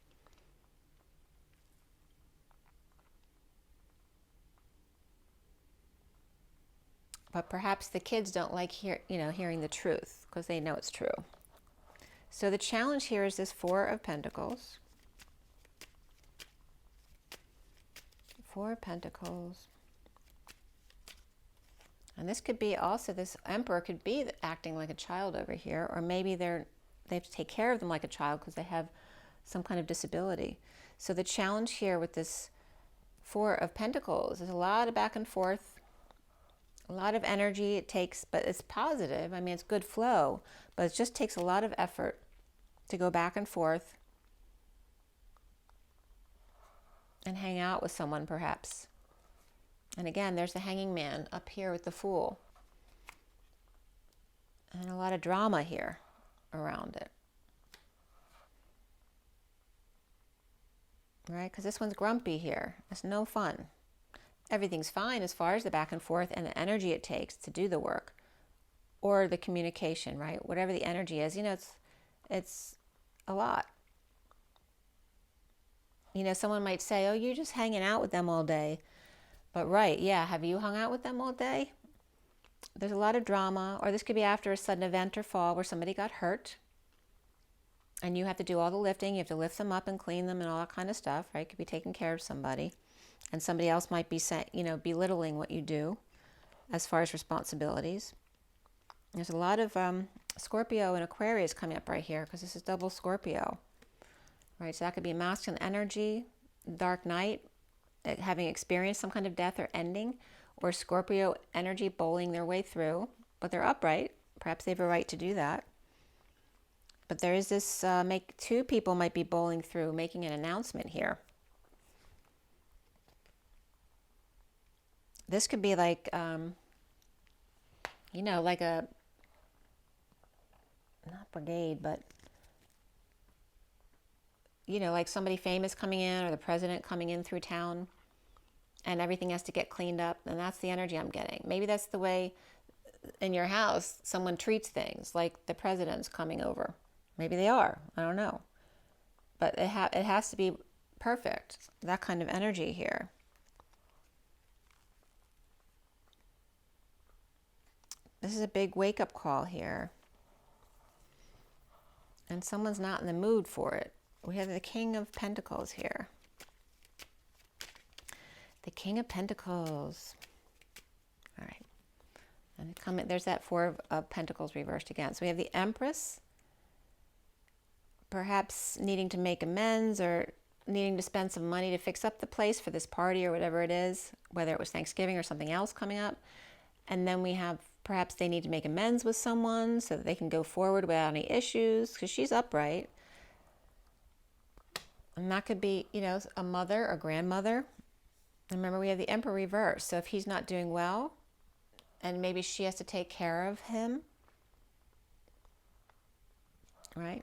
But perhaps the kids don't like hearing the truth because they know it's true. So the challenge here is this Four of Pentacles. Four of Pentacles. And this could be also, this Emperor could be acting like a child over here, or maybe they have to take care of them like a child because they have some kind of disability. So the challenge here with this Four of Pentacles is a lot of back and forth, a lot of energy it takes, but it's positive. I mean, it's good flow, but it just takes a lot of effort to go back and forth and hang out with someone perhaps. And again, there's the Hanging Man up here with the Fool. And a lot of drama here around it. Right? Because this one's grumpy here. It's no fun. Everything's fine as far as the back and forth and the energy it takes to do the work. Or the communication, right? Whatever the energy is, it's a lot. Someone might say, oh, you're just hanging out with them all day. But right, yeah, have you hung out with them all day? There's a lot of drama, or this could be after a sudden event or fall where somebody got hurt. And you have to do all the lifting. You have to lift them up and clean them and all that kind of stuff, right? Could be taking care of somebody. And somebody else might be belittling what you do as far as responsibilities. There's a lot of Scorpio and Aquarius coming up right here because this is double Scorpio. Right, so that could be masculine energy, dark night, having experienced some kind of death or ending, or Scorpio energy bowling their way through, but they're upright. Perhaps they have a right to do that. But there is this, two people might be bowling through, making an announcement here. This could be like, like a, not brigade, but, like somebody famous coming in, or the president coming in through town, and everything has to get cleaned up. And that's the energy I'm getting. Maybe that's the way in your house someone treats things, like the president's coming over. Maybe they are. I don't know. But it has to be perfect. That kind of energy here. This is a big wake-up call here. And someone's not in the mood for it. We have the King of Pentacles here. The King of Pentacles. All right. And there's that Four of Pentacles reversed again. So we have the Empress, perhaps needing to make amends or needing to spend some money to fix up the place for this party or whatever it is, whether it was Thanksgiving or something else coming up. And then we have perhaps they need to make amends with someone so that they can go forward without any issues, because she's upright. And that could be, a mother or grandmother. And remember, we have the Emperor reverse. So if he's not doing well, and maybe she has to take care of him, right?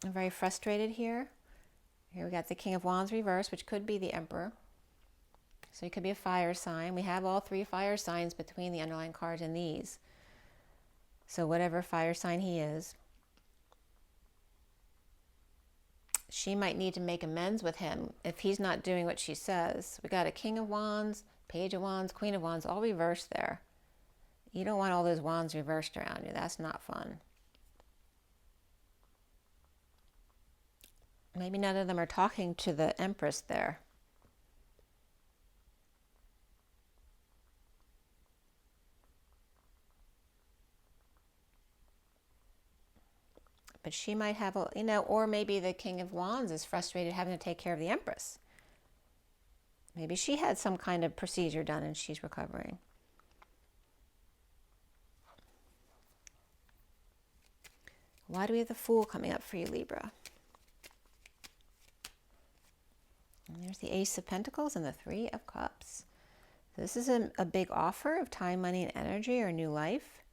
I'm very frustrated here. Here we got the King of Wands reverse, which could be the Emperor. So he could be a fire sign. We have all three fire signs between the underlying cards and these. So whatever fire sign he is, she might need to make amends with him if he's not doing what she says. We got a King of Wands, Page of Wands, Queen of Wands, all reversed there. You don't want all those wands reversed around you. That's not fun. Maybe none of them are talking to the Empress there. But she might have a, or maybe the King of Wands is frustrated having to take care of the Empress. Maybe she had some kind of procedure done and she's recovering. Why do we have the Fool coming up for you, Libra? And there's the Ace of Pentacles and the Three of Cups. This is a big offer of time, money, and energy, or new life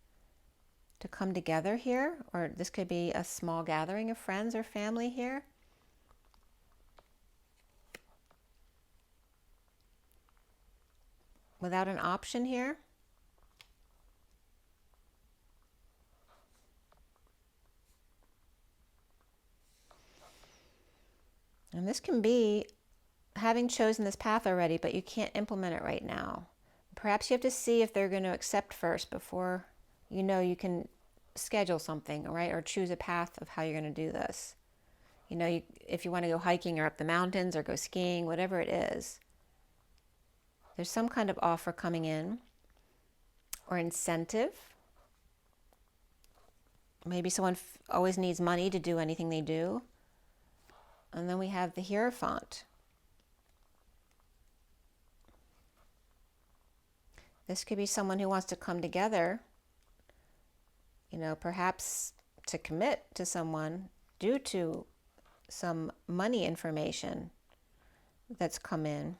to come together here. Or this could be a small gathering of friends or family here. Without an option here. And this can be having chosen this path already, but you can't implement it right now. Perhaps you have to see if they're going to accept first before you can schedule something, right? Or choose a path of how you're going to do this. If you want to go hiking or up the mountains or go skiing, whatever it is, there's some kind of offer coming in or incentive. Maybe someone always needs money to do anything they do. And then we have the Hierophant. This could be someone who wants to come together, perhaps to commit to someone due to some money information that's come in.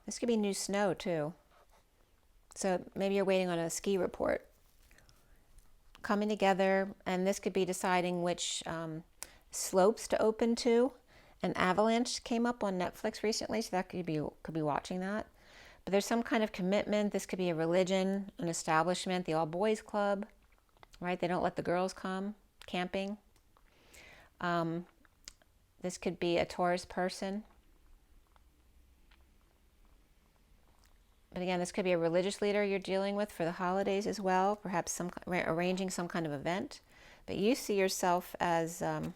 This could be new snow too. So maybe you're waiting on a ski report. Coming together, and this could be deciding which slopes to open to. An Avalanche came up on Netflix recently, so that could be watching that. But there's some kind of commitment. This could be a religion, an establishment, the all-boys club, right? They don't let the girls come camping. This could be a Taurus person. But again, this could be a religious leader you're dealing with for the holidays as well, perhaps arranging some kind of event. But you see yourself as the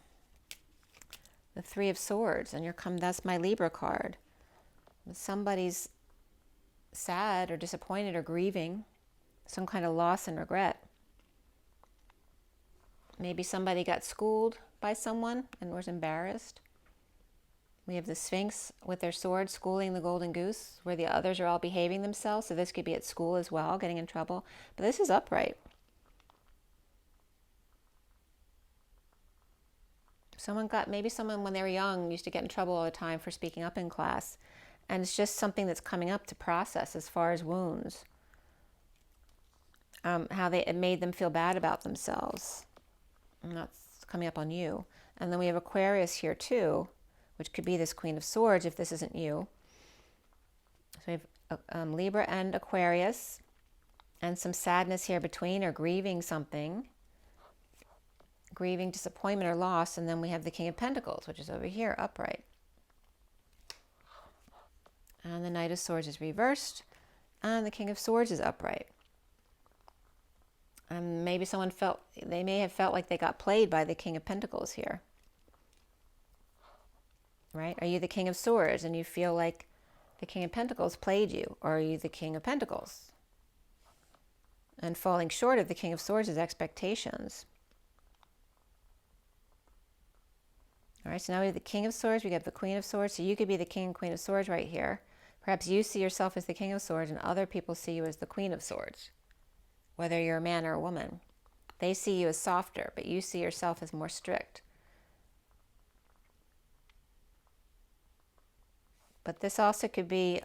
Three of Swords, and that's my Libra card. Somebody's sad or disappointed or grieving, some kind of loss and regret. Maybe somebody got schooled by someone and was embarrassed. We have the Sphinx with their sword schooling the golden goose, where the others are all behaving themselves. So this could be at school as well, getting in trouble. But this is upright. Maybe someone when they were young used to get in trouble all the time for speaking up in class. And it's just something that's coming up to process as far as wounds. How it made them feel bad about themselves. And that's coming up on you. And then we have Aquarius here too, which could be this Queen of Swords if this isn't you. So we have Libra and Aquarius, and some sadness here between, or grieving something, grieving disappointment or loss. And then we have the King of Pentacles, which is over here, upright. And the Knight of Swords is reversed, and the King of Swords is upright. And maybe they may have felt like they got played by the King of Pentacles here. Right? Are you the King of Swords and you feel like the King of Pentacles played you? Or are you the King of Pentacles and falling short of the King of Swords' expectations? All right, so now we have the King of Swords, we have the Queen of Swords. So you could be the King and Queen of Swords right here. Perhaps you see yourself as the King of Swords and other people see you as the Queen of Swords, whether you're a man or a woman. They see you as softer, but you see yourself as more strict. But this also could be,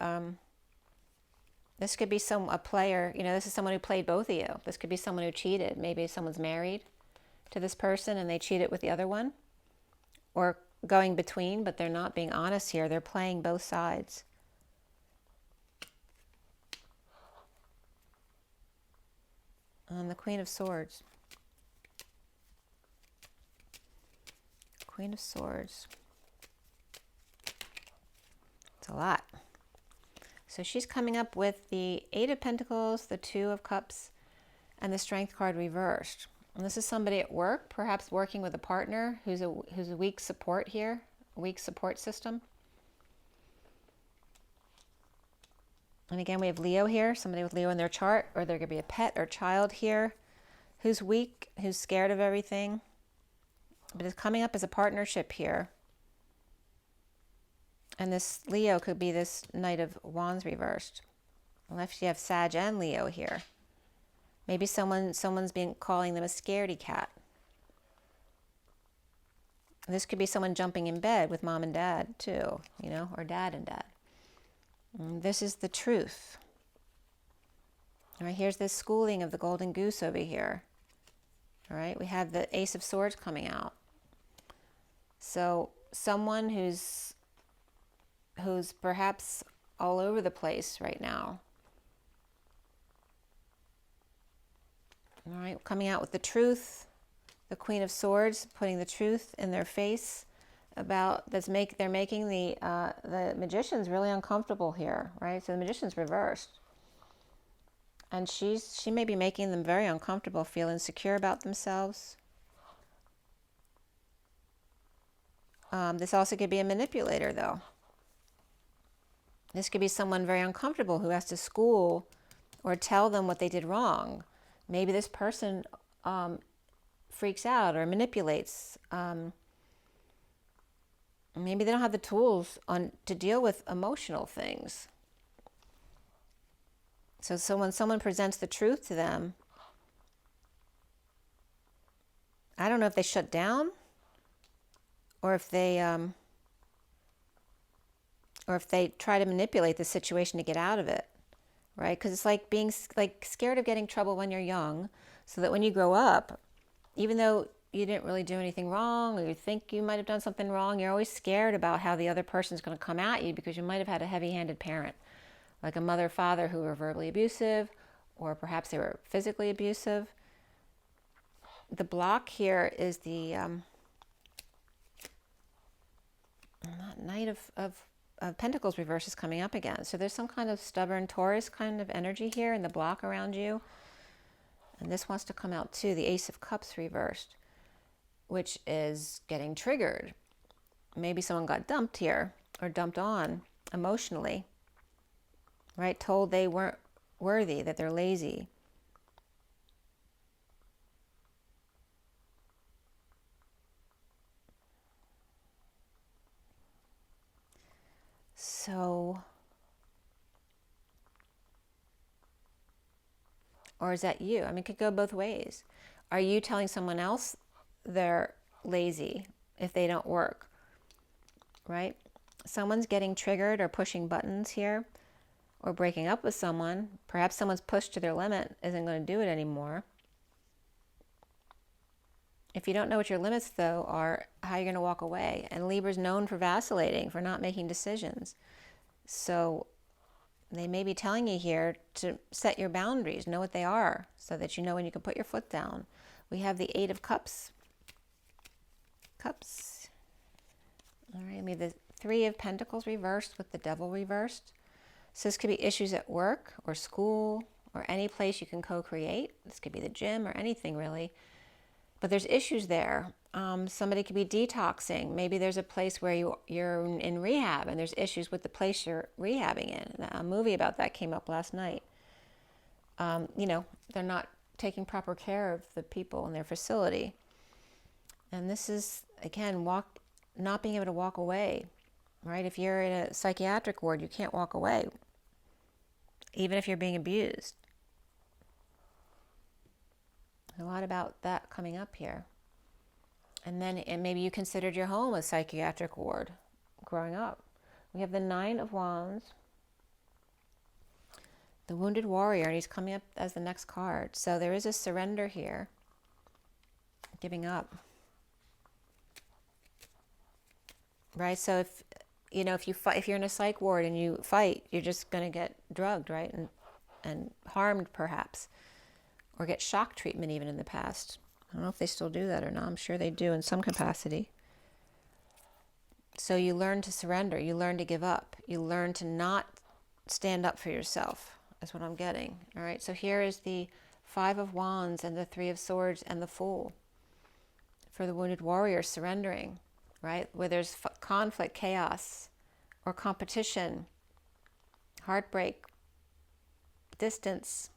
this could be a player, this is someone who played both of you. This could be someone who cheated. Maybe someone's married to this person and they cheated with the other one. Or going between, but they're not being honest here. They're playing both sides. And the Queen of Swords. Queen of Swords. It's a lot. So she's coming up with the Eight of Pentacles, the Two of Cups, and the Strength card reversed. And this is somebody at work, perhaps working with a partner who's a weak support here, a weak support system. And again, we have Leo here, somebody with Leo in their chart, or there could be a pet or child here who's weak, who's scared of everything. But it's coming up as a partnership here. And this Leo could be this Knight of Wands reversed. Unless you have Sag and Leo here. Maybe someone's been calling them a scaredy cat. This could be someone jumping in bed with mom and dad too, you know, or dad and dad. And this is the truth. All right, here's this schooling of the golden goose over here. All right, we have the Ace of Swords coming out. So someone who's perhaps all over the place right now. All right, coming out with the truth, the Queen of Swords, putting the truth in their face about they're making the magicians really uncomfortable here, right? So the magician's reversed, and she may be making them very uncomfortable, feel insecure about themselves. This also could be a manipulator, though. This could be someone very uncomfortable who has to school or tell them what they did wrong. Maybe this person freaks out or manipulates. Maybe they don't have the tools to deal with emotional things. So when someone presents the truth to them, I don't know if they shut down or if they try to manipulate the situation to get out of it. Right? Because it's like being scared of getting trouble when you're young, so that when you grow up, even though you didn't really do anything wrong, or you think you might have done something wrong, you're always scared about how the other person's going to come at you, because you might have had a heavy-handed parent, like a mother or father who were verbally abusive, or perhaps they were physically abusive. The block here is the Knight of Pentacles reverse is coming up again. So there's some kind of stubborn Taurus kind of energy here in the block around you. And this wants to come out too, the Ace of Cups reversed, which is getting triggered. Maybe someone got dumped here, or dumped on emotionally, right? Told they weren't worthy, that they're lazy. So, or is that you? I mean, it could go both ways. Are you telling someone else they're lazy if they don't work, right? Someone's getting triggered or pushing buttons here, or breaking up with someone. Perhaps someone's pushed to their limit, isn't going to do it anymore. If you don't know what your limits, though, are, how you're going to walk away. And Libra's known for vacillating, for not making decisions. So they may be telling you here to set your boundaries, know what they are, so that you know when you can put your foot down. We have the Eight of Cups. All right, we have the Three of Pentacles reversed with the Devil reversed. So this could be issues at work or school or any place you can co-create. This could be the gym or anything really. But there's issues there. Somebody could be detoxing. Maybe there's a place where you're in rehab and there's issues with the place you're rehabbing in. A movie about that came up last night. You know, they're not taking proper care of the people in their facility. And this is, again, not being able to walk away, right? If you're in a psychiatric ward, you can't walk away, even if you're being abused. A lot about that coming up here. And then maybe you considered your home a psychiatric ward growing up. We have the Nine of Wands, the Wounded Warrior, and he's coming up as the next card. So there is a surrender here, giving up. Right? So if you're in a psych ward and you fight, you're just going to get drugged, right? And harmed perhaps. Or get shock treatment even in the past. I don't know if they still do that or not. I'm sure they do in some capacity. So you learn to surrender. You learn to give up. You learn to not stand up for yourself. That's what I'm getting. All right. So here is the Five of Wands and the Three of Swords and the Fool. For the Wounded Warrior, surrendering. Right. Where there's conflict, chaos, or competition, heartbreak, distance.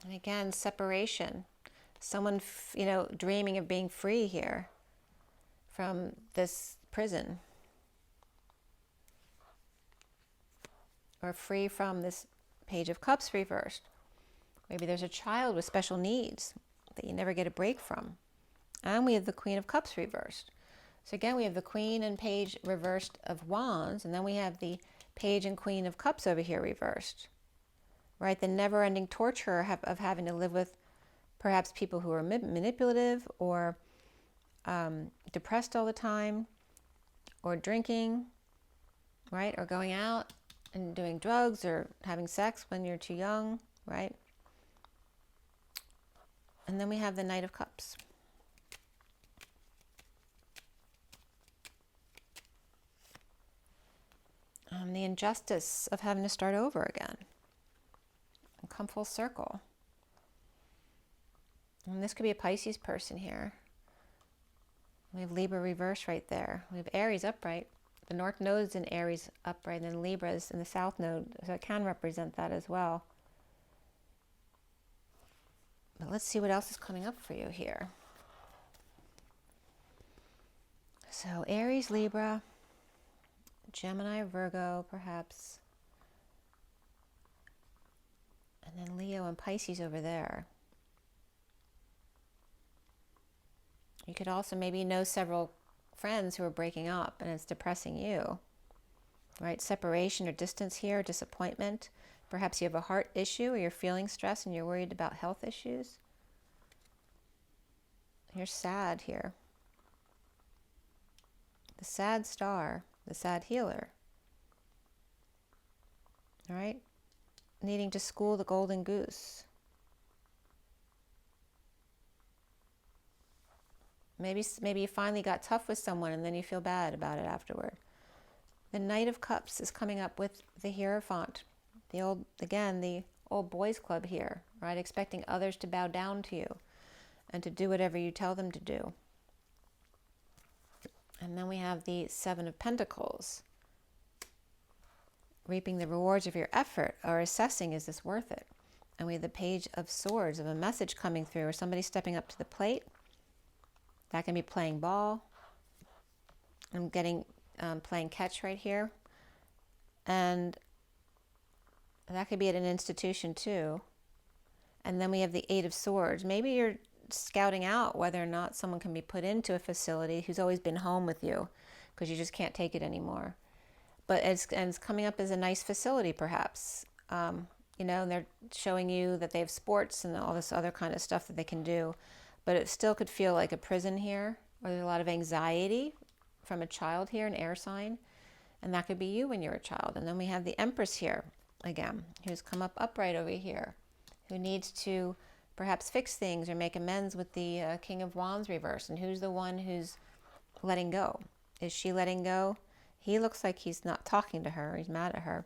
And again, separation. Someone, you know, dreaming of being free here from this prison. Or free from this Page of Cups reversed. Maybe there's a child with special needs that you never get a break from. And we have the Queen of Cups reversed. So again, we have the Queen and Page reversed of Wands, and then we have the Page and Queen of Cups over here reversed. Right? The never-ending torture of having to live with perhaps people who are manipulative or depressed all the time, or drinking, right? Or going out and doing drugs or having sex when you're too young, right? And then we have the Knight of Cups. The injustice of having to start over again and come full circle. And this could be a Pisces person here. We have Libra reverse right there. We have Aries upright. The North Node's in Aries upright, and then Libra's in the South Node, so it can represent that as well. But let's see what else is coming up for you here. So Aries, Libra, Gemini, Virgo, perhaps. And then Leo and Pisces over there. You could also maybe know several friends who are breaking up and it's depressing you, right? Separation or distance here, disappointment. Perhaps you have a heart issue or you're feeling stress and you're worried about health issues. You're sad here. The sad star, the sad healer. All right? Needing to school the golden goose. Maybe you finally got tough with someone and then you feel bad about it afterward. The Knight of Cups is coming up with the Hierophant. The old boys club here, right? Expecting others to bow down to you and to do whatever you tell them to do. And then we have the Seven of Pentacles. Reaping the rewards of your effort, or assessing, is this worth it? And we have the Page of Swords, of a message coming through, or somebody stepping up to the plate. That can be playing ball. I'm getting playing catch right here. And that could be at an institution too. And then we have the Eight of Swords. Maybe you're scouting out whether or not someone can be put into a facility who's always been home with you because you just can't take it anymore. But it's coming up as a nice facility perhaps. You know, and they're showing you that they have sports and all this other kind of stuff that they can do. But it still could feel like a prison here, or there's a lot of anxiety from a child here, an air sign. And that could be you when you're a child. And then we have the Empress here, again, who's come up upright over here, who needs to perhaps fix things or make amends with the King of Wands reverse. And who's the one who's letting go? Is she letting go? He looks like he's not talking to her. He's mad at her.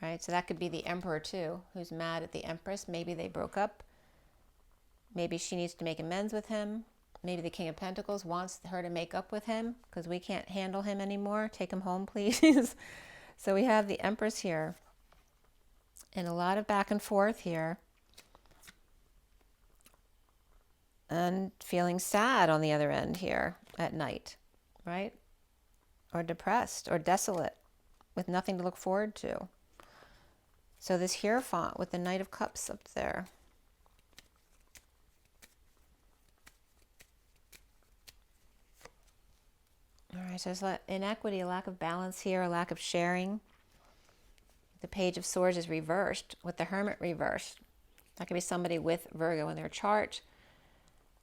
Right, so that could be the Emperor too, who's mad at the Empress. Maybe they broke up. Maybe she needs to make amends with him. Maybe the King of Pentacles wants her to make up with him because we can't handle him anymore. Take him home, please. So we have the Empress here. And a lot of back and forth here. And feeling sad on the other end here at night, right? Or depressed or desolate with nothing to look forward to. So this Hierophant with the Knight of Cups up there. All right, so there's inequity, a lack of balance here, a lack of sharing. The Page of Swords is reversed with the Hermit reversed. That could be somebody with Virgo in their chart.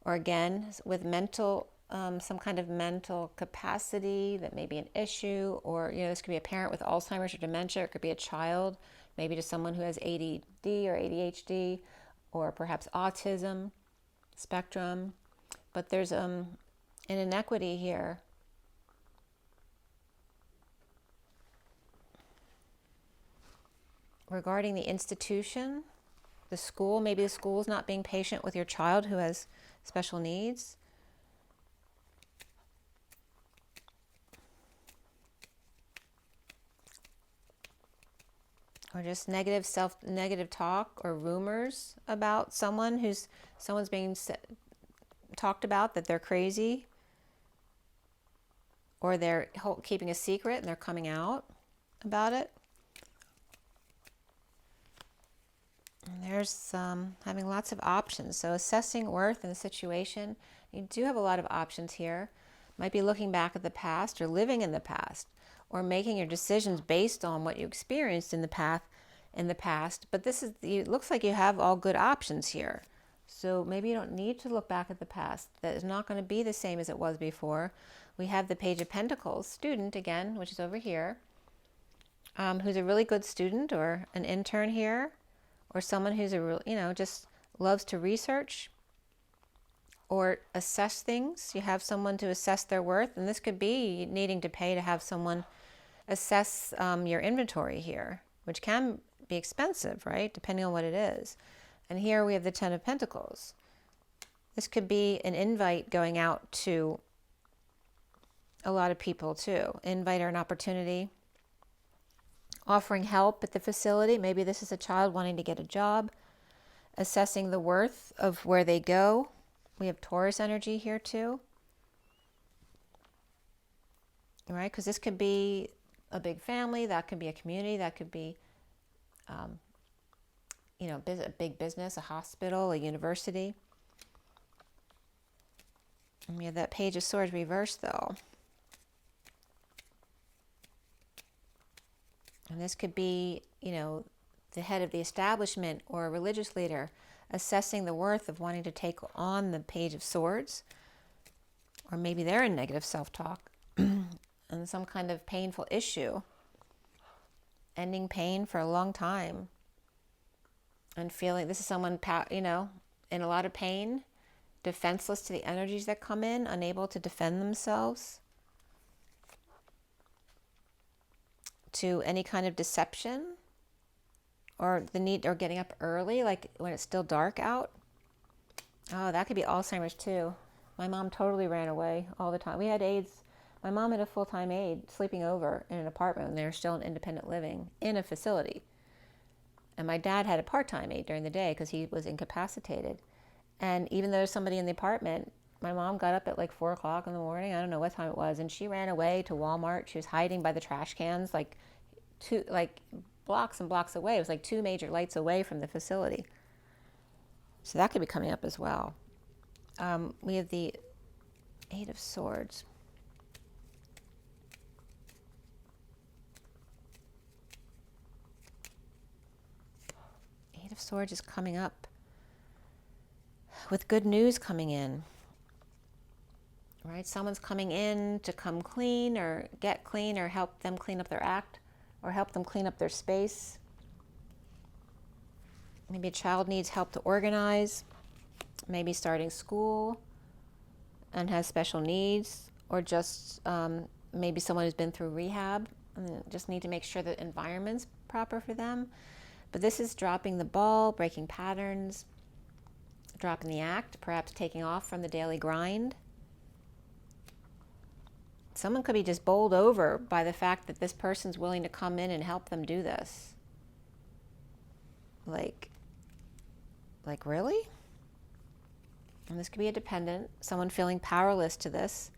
Or again, with mental, some kind of mental capacity that may be an issue. Or, you know, this could be a parent with Alzheimer's or dementia. It could be a child, maybe to someone who has ADD or ADHD, or perhaps autism spectrum. But there's an inequity here. Regarding the institution, the school, maybe the school is not being patient with your child who has special needs. or just negative talk or rumors about someone's being talked about, that they're crazy, or they're keeping a secret and they're coming out about it. And there's having lots of options. So assessing worth in the situation. You do have a lot of options here. Might be looking back at the past or living in the past, or making your decisions based on what you experienced in the past. But it looks like you have all good options here. So maybe you don't need to look back at the past. That is not going to be the same as it was before. We have the Page of Pentacles, student again, which is over here, who's a really good student or an intern here, or someone who's just loves to research or assess things. You have someone to assess their worth, and this could be needing to pay to have someone assess your inventory here, which can be expensive, right? Depending on what it is. And here we have the Ten of Pentacles. This could be an invite going out to a lot of people too. Invite or an opportunity. Offering help at the facility. Maybe this is a child wanting to get a job. Assessing the worth of where they go. We have Taurus energy here too. Right? Because this could be a big family. That could be a community. That could be a big business, a hospital, a university. And we have that Page of Swords reversed though. And this could be, the head of the establishment or a religious leader assessing the worth of wanting to take on the Page of Swords. Or maybe they're in negative self-talk and some kind of painful issue. Ending pain for a long time. And feeling this is someone, in a lot of pain, defenseless to the energies that come in, unable to defend themselves to any kind of deception, or the need, or getting up early, like when it's still dark out. Oh, that could be Alzheimer's too. My mom totally ran away all the time. We had aides. My mom had a full-time aide sleeping over in an apartment when they were still in independent living in a facility. And my dad had a part-time aide during the day because he was incapacitated. And even though there's somebody in the apartment, my mom got up at like 4 o'clock in the morning. I don't know what time it was. And she ran away to Walmart. She was hiding by the trash cans, like blocks and blocks away. It was like 2 major lights away from the facility. So that could be coming up as well. We have the Eight of Swords. Eight of Swords is coming up with good news coming in. Right? Someone's coming in to come clean or get clean or help them clean up their act or help them clean up their space. Maybe a child needs help to organize. Maybe starting school and has special needs, or just maybe someone who's been through rehab and just need to make sure the environment's proper for them. But this is dropping the ball, breaking patterns, dropping the act, perhaps taking off from the daily grind. Someone could be just bowled over by the fact that this person's willing to come in and help them do this. Like really? And this could be a dependent, someone feeling powerless to this.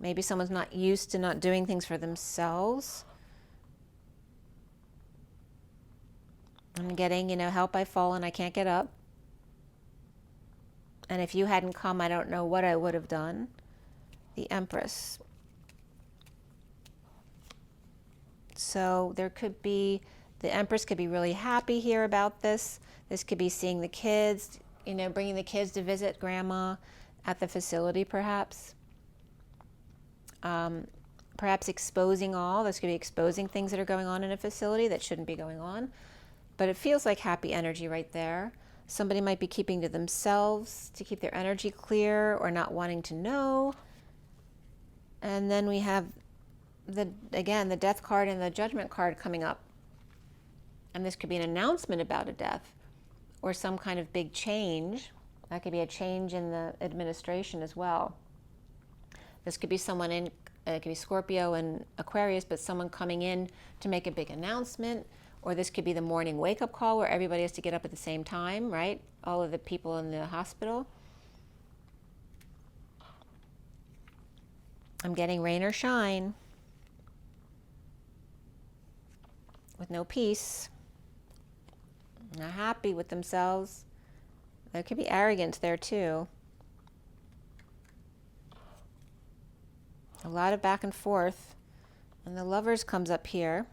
Maybe someone's not used to not doing things for themselves. I'm getting, help, I've fallen, I can't get up. And if you hadn't come, I don't know what I would have done. The Empress. So there could be, the Empress could be really happy here about this. This could be seeing the kids, bringing the kids to visit grandma at the facility perhaps. Perhaps exposing all. This could be exposing things that are going on in a facility that shouldn't be going on. But it feels like happy energy right there. Somebody might be keeping to themselves to keep their energy clear or not wanting to know. And then we have, the Death card and the Judgment card coming up. And this could be an announcement about a death or some kind of big change. That could be a change in the administration as well. This could be someone it could be Scorpio and Aquarius, but someone coming in to make a big announcement Or this could be the morning wake-up call where everybody has to get up at the same time, right? All of the people in the hospital. I'm getting rain or shine with no peace. Not happy with themselves. There could be arrogance there too. A lot of back and forth. And the Lovers comes up here.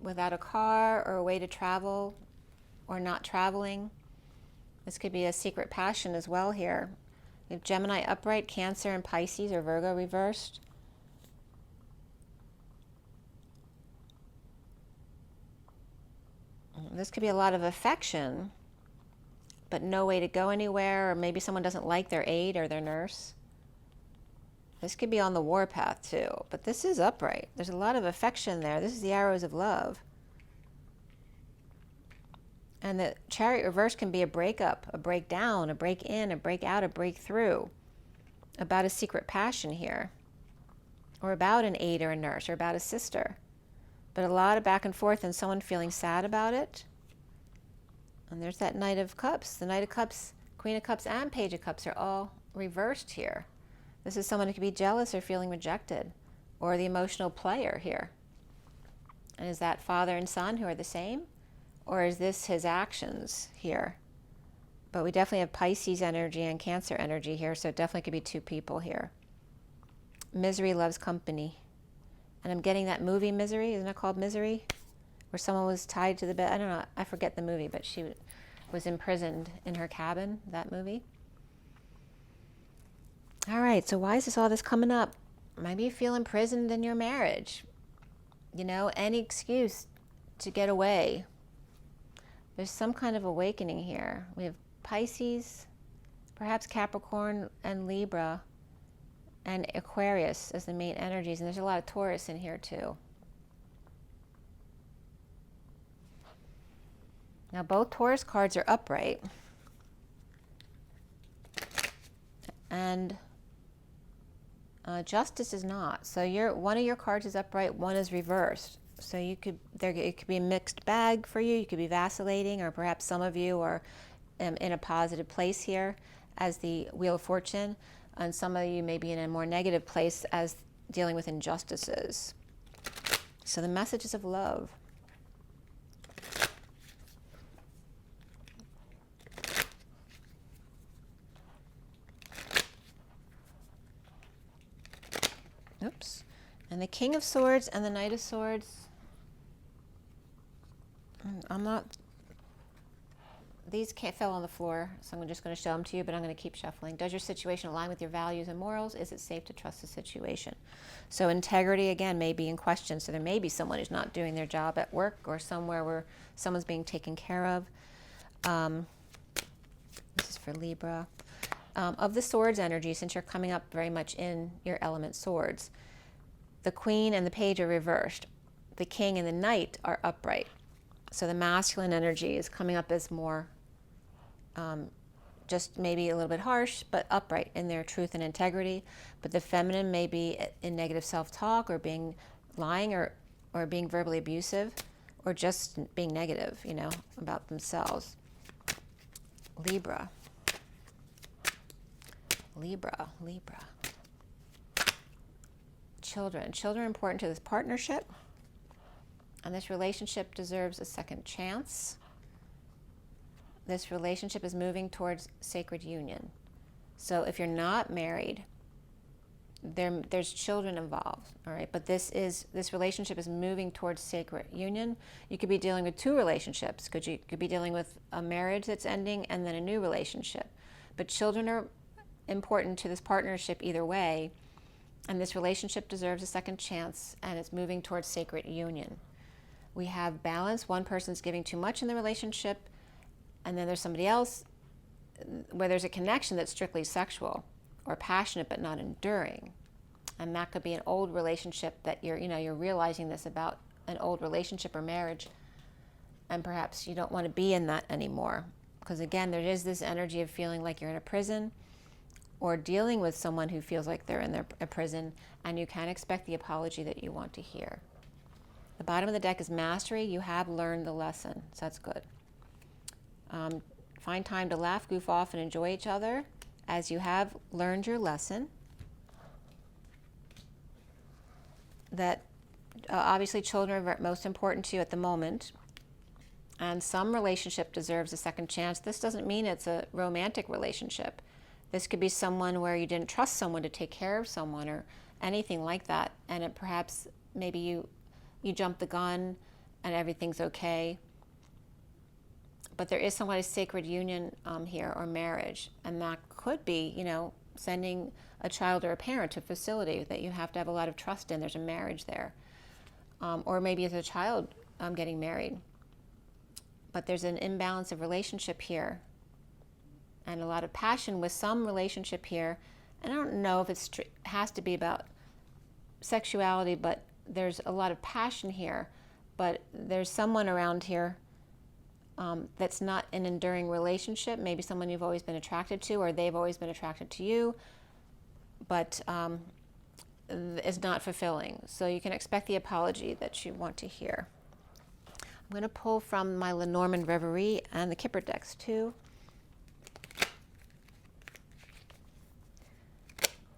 Without a car or a way to travel or not traveling. This could be a secret passion as well here. We have Gemini upright, Cancer and Pisces or Virgo reversed. This could be a lot of affection, but no way to go anywhere, or maybe someone doesn't like their aide or their nurse. This could be on the warpath too, but this is upright. There's a lot of affection there. This is the arrows of love. And the Chariot reverse can be a breakup, a breakdown, a break in, a break out, a breakthrough. About a secret passion here. Or about an aide or a nurse, or about a sister. But a lot of back and forth and someone feeling sad about it. And there's that Knight of Cups. The Knight of Cups, Queen of Cups, and Page of Cups are all reversed here. This is someone who could be jealous or feeling rejected, or the emotional player here. And is that father and son who are the same? Or is this his actions here? But we definitely have Pisces energy and Cancer energy here, so it definitely could be two people here. Misery loves company. And I'm getting that movie Misery, isn't it called Misery? Where someone was tied to the bed. I don't know, I forget the movie, but she was imprisoned in her cabin, that movie. All right, so why is all this coming up? Maybe you feel imprisoned in your marriage. You know, any excuse to get away. There's some kind of awakening here. We have Pisces, perhaps Capricorn and Libra, and Aquarius as the main energies. And there's a lot of Taurus in here too. Now both Taurus cards are upright. And Justice is not. So one of your cards is upright, one is reversed. So it could be a mixed bag for you. You could be vacillating, or perhaps some of you are in a positive place here as the Wheel of Fortune, and some of you may be in a more negative place as dealing with injustices. So the messages of love. Oops. And the King of Swords and the Knight of Swords. These fell on the floor, so I'm just going to show them to you, but I'm going to keep shuffling. Does your situation align with your values and morals? Is it safe to trust the situation? So integrity, again, may be in question. So there may be someone who's not doing their job at work or somewhere where someone's being taken care of. This is for Libra. Of the Swords energy, since you're coming up very much in your element Swords, the Queen and the Page are reversed. The King and the Knight are upright. So the masculine energy is coming up as more just maybe a little bit harsh, but upright in their truth and integrity. But the feminine may be in negative self-talk, or being lying, or being verbally abusive, or just being negative, you know, about themselves. Libra. Libra, Libra. Children. Children are important to this partnership. And this relationship deserves a second chance. This relationship is moving towards sacred union. So if you're not married, there's children involved, all right? But this relationship is moving towards sacred union. You could be dealing with two relationships. You could be dealing with a marriage that's ending and then a new relationship. But children are important to this partnership either way. And this relationship deserves a second chance, and it's moving towards sacred union. We have balance. One person's giving too much in the relationship, and then there's somebody else where there's a connection that's strictly sexual or passionate but not enduring. And that could be an old relationship that you're realizing this about an old relationship or marriage, and perhaps you don't want to be in that anymore. Because again, there is this energy of feeling like you're in a prison, or dealing with someone who feels like they're in a prison, and you can't expect the apology that you want to hear. The bottom of the deck is mastery. You have learned the lesson, so that's good. Find time to laugh, goof off, and enjoy each other as you have learned your lesson. That obviously children are most important to you at the moment, and some relationship deserves a second chance. This doesn't mean it's a romantic relationship. This could be someone where you didn't trust someone to take care of someone or anything like that, and it perhaps maybe you jumped the gun and everything's okay. But there is some kind of sacred union here, or marriage, and that could be, you know, sending a child or a parent to a facility that you have to have a lot of trust in. There's a marriage there. Or maybe it's a child getting married. But there's an imbalance of relationship here and a lot of passion with some relationship here. And I don't know if it has to be about sexuality, but there's a lot of passion here. But there's someone around here that's not an enduring relationship. Maybe someone you've always been attracted to, or they've always been attracted to you, but is not fulfilling. So you can expect the apology that you want to hear. I'm going to pull from my Lenormand Reverie and the Kipper decks too.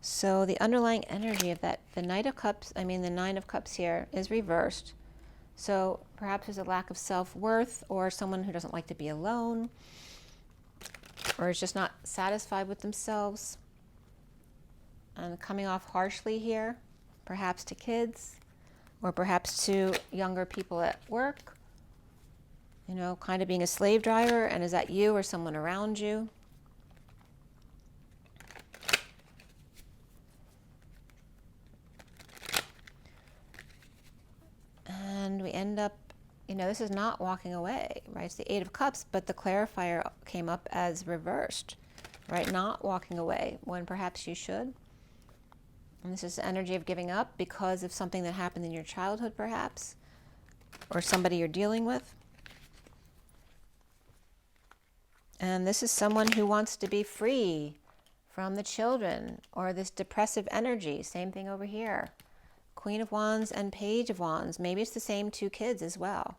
So the underlying energy of that, the Nine of Cups here is reversed. So perhaps there's a lack of self-worth, or someone who doesn't like to be alone, or is just not satisfied with themselves. And coming off harshly here, perhaps to kids, or perhaps to younger people at work. You know, kind of being a slave driver, and is that you or someone around you? And we end up, you know, this is not walking away, right? It's the Eight of Cups, but the clarifier came up as reversed, right? Not walking away when perhaps you should. And this is the energy of giving up because of something that happened in your childhood, perhaps, or somebody you're dealing with. And this is someone who wants to be free from the children or this depressive energy. Same thing over here. Queen of Wands and Page of Wands. Maybe it's the same two kids as well.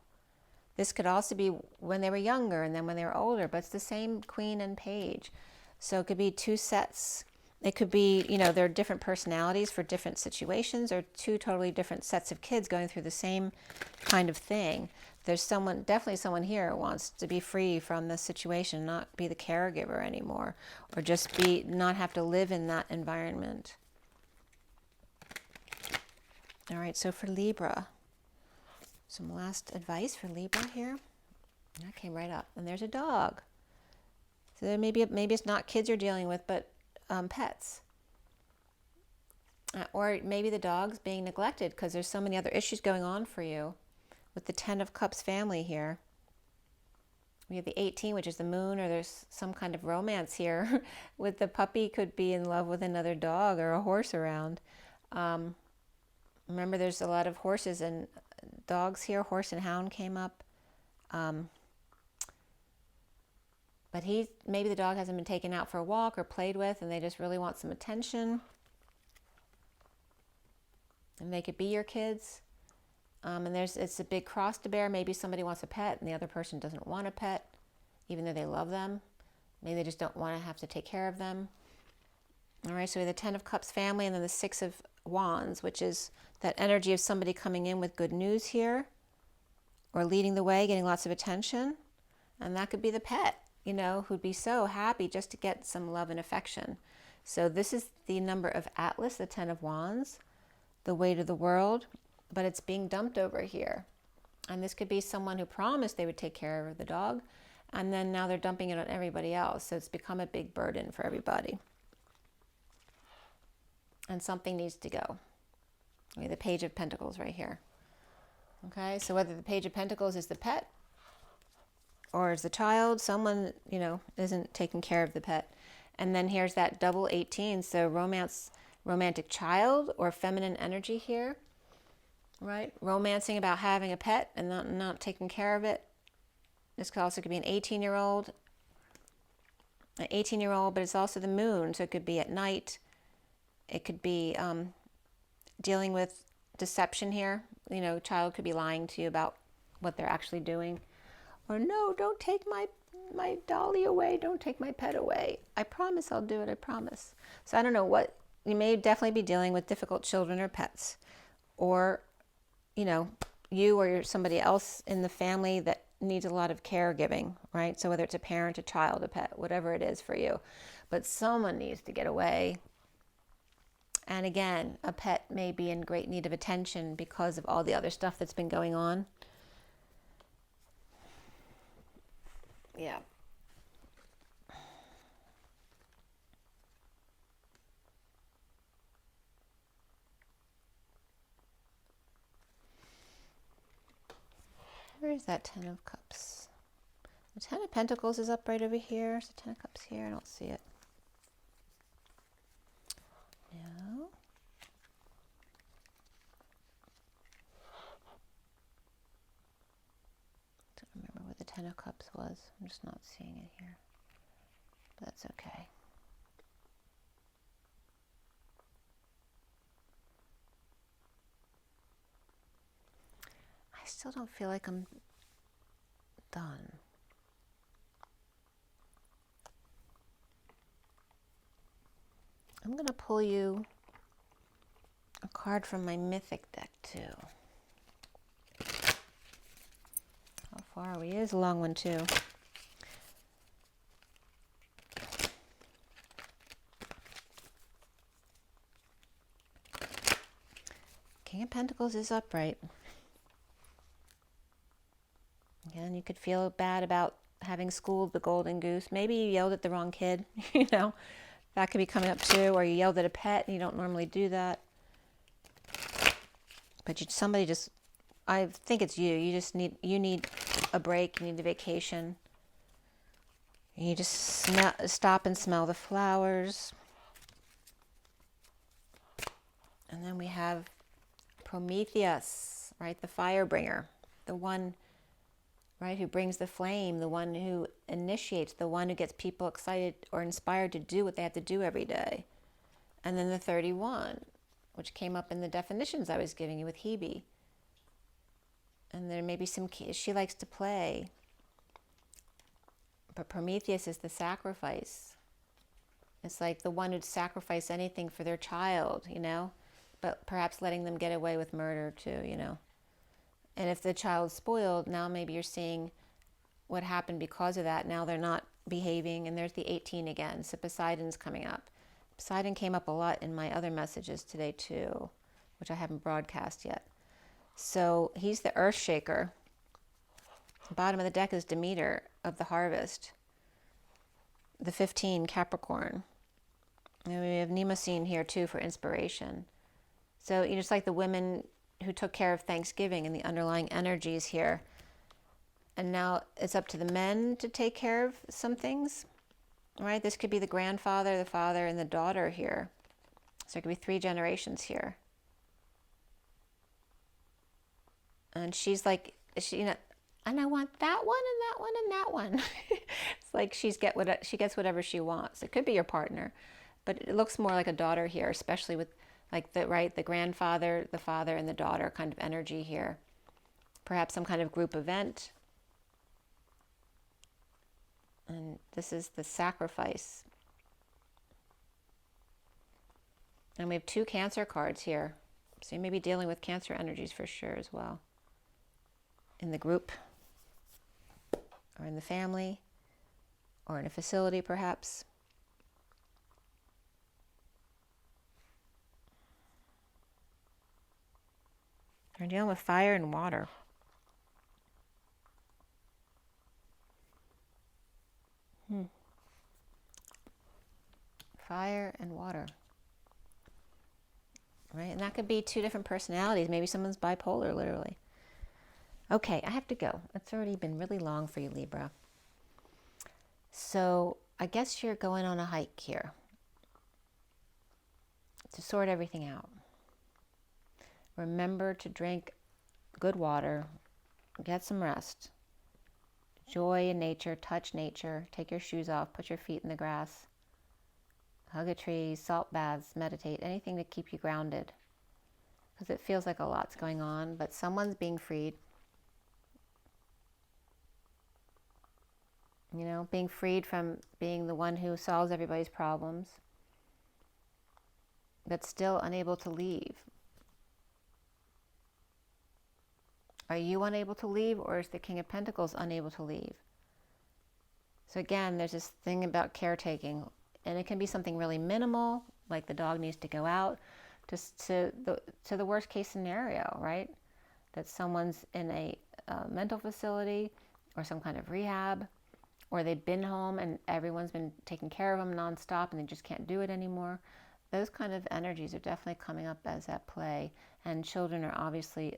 This could also be when they were younger and then when they were older, but it's the same Queen and Page. So it could be two sets. It could be, you know, there are different personalities for different situations, or two totally different sets of kids going through the same kind of thing. There's someone, definitely someone here who wants to be free from the situation, not be the caregiver anymore, or just not have to live in that environment. All right, so for Libra, some last advice for Libra here. That came right up. And there's a dog. So there maybe it's not kids you're dealing with, but pets. Or maybe the dog's being neglected because there's so many other issues going on for you with the 10 of Cups family here. We have the 18, which is the moon, or there's some kind of romance here with the puppy could be in love with another dog or a horse around. Remember, there's a lot of horses and dogs here. Horse and hound came up. But maybe the dog hasn't been taken out for a walk or played with, and they just really want some attention. And they could be your kids. And it's a big cross to bear. Maybe somebody wants a pet and the other person doesn't want a pet, even though they love them. Maybe they just don't want to have to take care of them. All right, so we have the 10 of Cups family, and then the 6 of Wands, which is that energy of somebody coming in with good news here, or leading the way, getting lots of attention. And that could be the pet, you know, who'd be so happy just to get some love and affection. So this is the number of Atlas, the 10 of Wands, the weight of the world, but it's being dumped over here. And this could be someone who promised they would take care of the dog, and then now they're dumping it on everybody else. So it's become a big burden for everybody. And something needs to go. We have the Page of Pentacles right here. Okay, so whether the Page of Pentacles is the pet or is the child, someone, you know, isn't taking care of the pet. And then here's that double 18, so romantic child or feminine energy here, right? Romancing about having a pet and not taking care of it. This could be an 18-year-old, but it's also the moon, so it could be at night. It could be dealing with deception here. You know, child could be lying to you about what they're actually doing. Or no, don't take my dolly away. Don't take my pet away. I promise I'll do it. I promise. So I don't know what, you may definitely be dealing with difficult children or pets. Or, you know, you or somebody else in the family that needs a lot of caregiving, right? So whether it's a parent, a child, a pet, whatever it is for you. But someone needs to get away. And again, a pet may be in great need of attention because of all the other stuff that's been going on. Yeah. Where is that Ten of Cups? The Ten of Pentacles is up right over here. There's the Ten of Cups here. I don't see it. No. Don't remember what the Ten of Cups was. I'm just not seeing it here. But that's okay. I still don't feel like I'm done. I'm going to pull you a card from my Mythic deck too. How far are we? It is a long one too. King of Pentacles is upright. Again, you could feel bad about having schooled the golden goose. Maybe you yelled at the wrong kid, you know. That could be coming up too, or you yelled at a pet and you don't normally do that. But somebody just, I think it's you. You need a break. You need a vacation. You just stop and smell the flowers. And then we have Prometheus, right? The fire bringer, the one, right, who brings the flame, the one who initiates, the one who gets people excited or inspired to do what they have to do every day. And then the 31, which came up in the definitions I was giving you with Hebe. And there may be some, she likes to play. But Prometheus is the sacrifice. It's like the one who'd sacrifice anything for their child, you know, but perhaps letting them get away with murder too, you know. And if the child's spoiled, now maybe you're seeing what happened because of that. Now they're not behaving, and there's the 18 again. So Poseidon's coming up. Poseidon came up a lot in my other messages today too, which I haven't broadcast yet. So he's the earth shaker. The bottom of the deck is Demeter of the harvest. The 15, Capricorn. And we have Mnemosyne here too for inspiration. So you just like the women who took care of Thanksgiving and the underlying energies here. And now it's up to the men to take care of some things, right? This could be the grandfather, the father, and the daughter here. So it could be 3 generations here. And she's like, you know, and I want that one and that one and that one. It's like she gets whatever she wants. It could be your partner, but it looks more like a daughter here, especially with like the grandfather, the father, and the daughter kind of energy here. Perhaps some kind of group event. And this is the sacrifice. And we have 2 Cancer cards here. So you may be dealing with Cancer energies for sure as well. In the group, or in the family, or in a facility perhaps. We're dealing with fire and water. Fire and water. Right? And that could be 2 different personalities. Maybe someone's bipolar, literally. Okay, I have to go. It's already been really long for you, Libra. So I guess you're going on a hike here to sort everything out. Remember to drink good water, get some rest, joy in nature, touch nature, take your shoes off, put your feet in the grass, hug a tree, salt baths, meditate, anything to keep you grounded. because it feels like a lot's going on, but someone's being freed. You know, being freed from being the one who solves everybody's problems, but still unable to leave. Are you unable to leave, or is the King of Pentacles unable to leave? So again, there's this thing about caretaking, and it can be something really minimal, like the dog needs to go out, to the worst case scenario, right? That someone's in a mental facility or some kind of rehab, or they've been home and everyone's been taking care of them nonstop and they just can't do it anymore. Those kind of energies are definitely coming up as at play, and children are obviously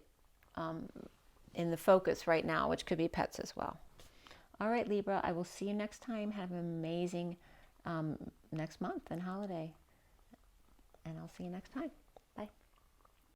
in the focus right now, which could be pets as well. All right, Libra, I will see you next time. Have an amazing next month and holiday, and I'll see you next time.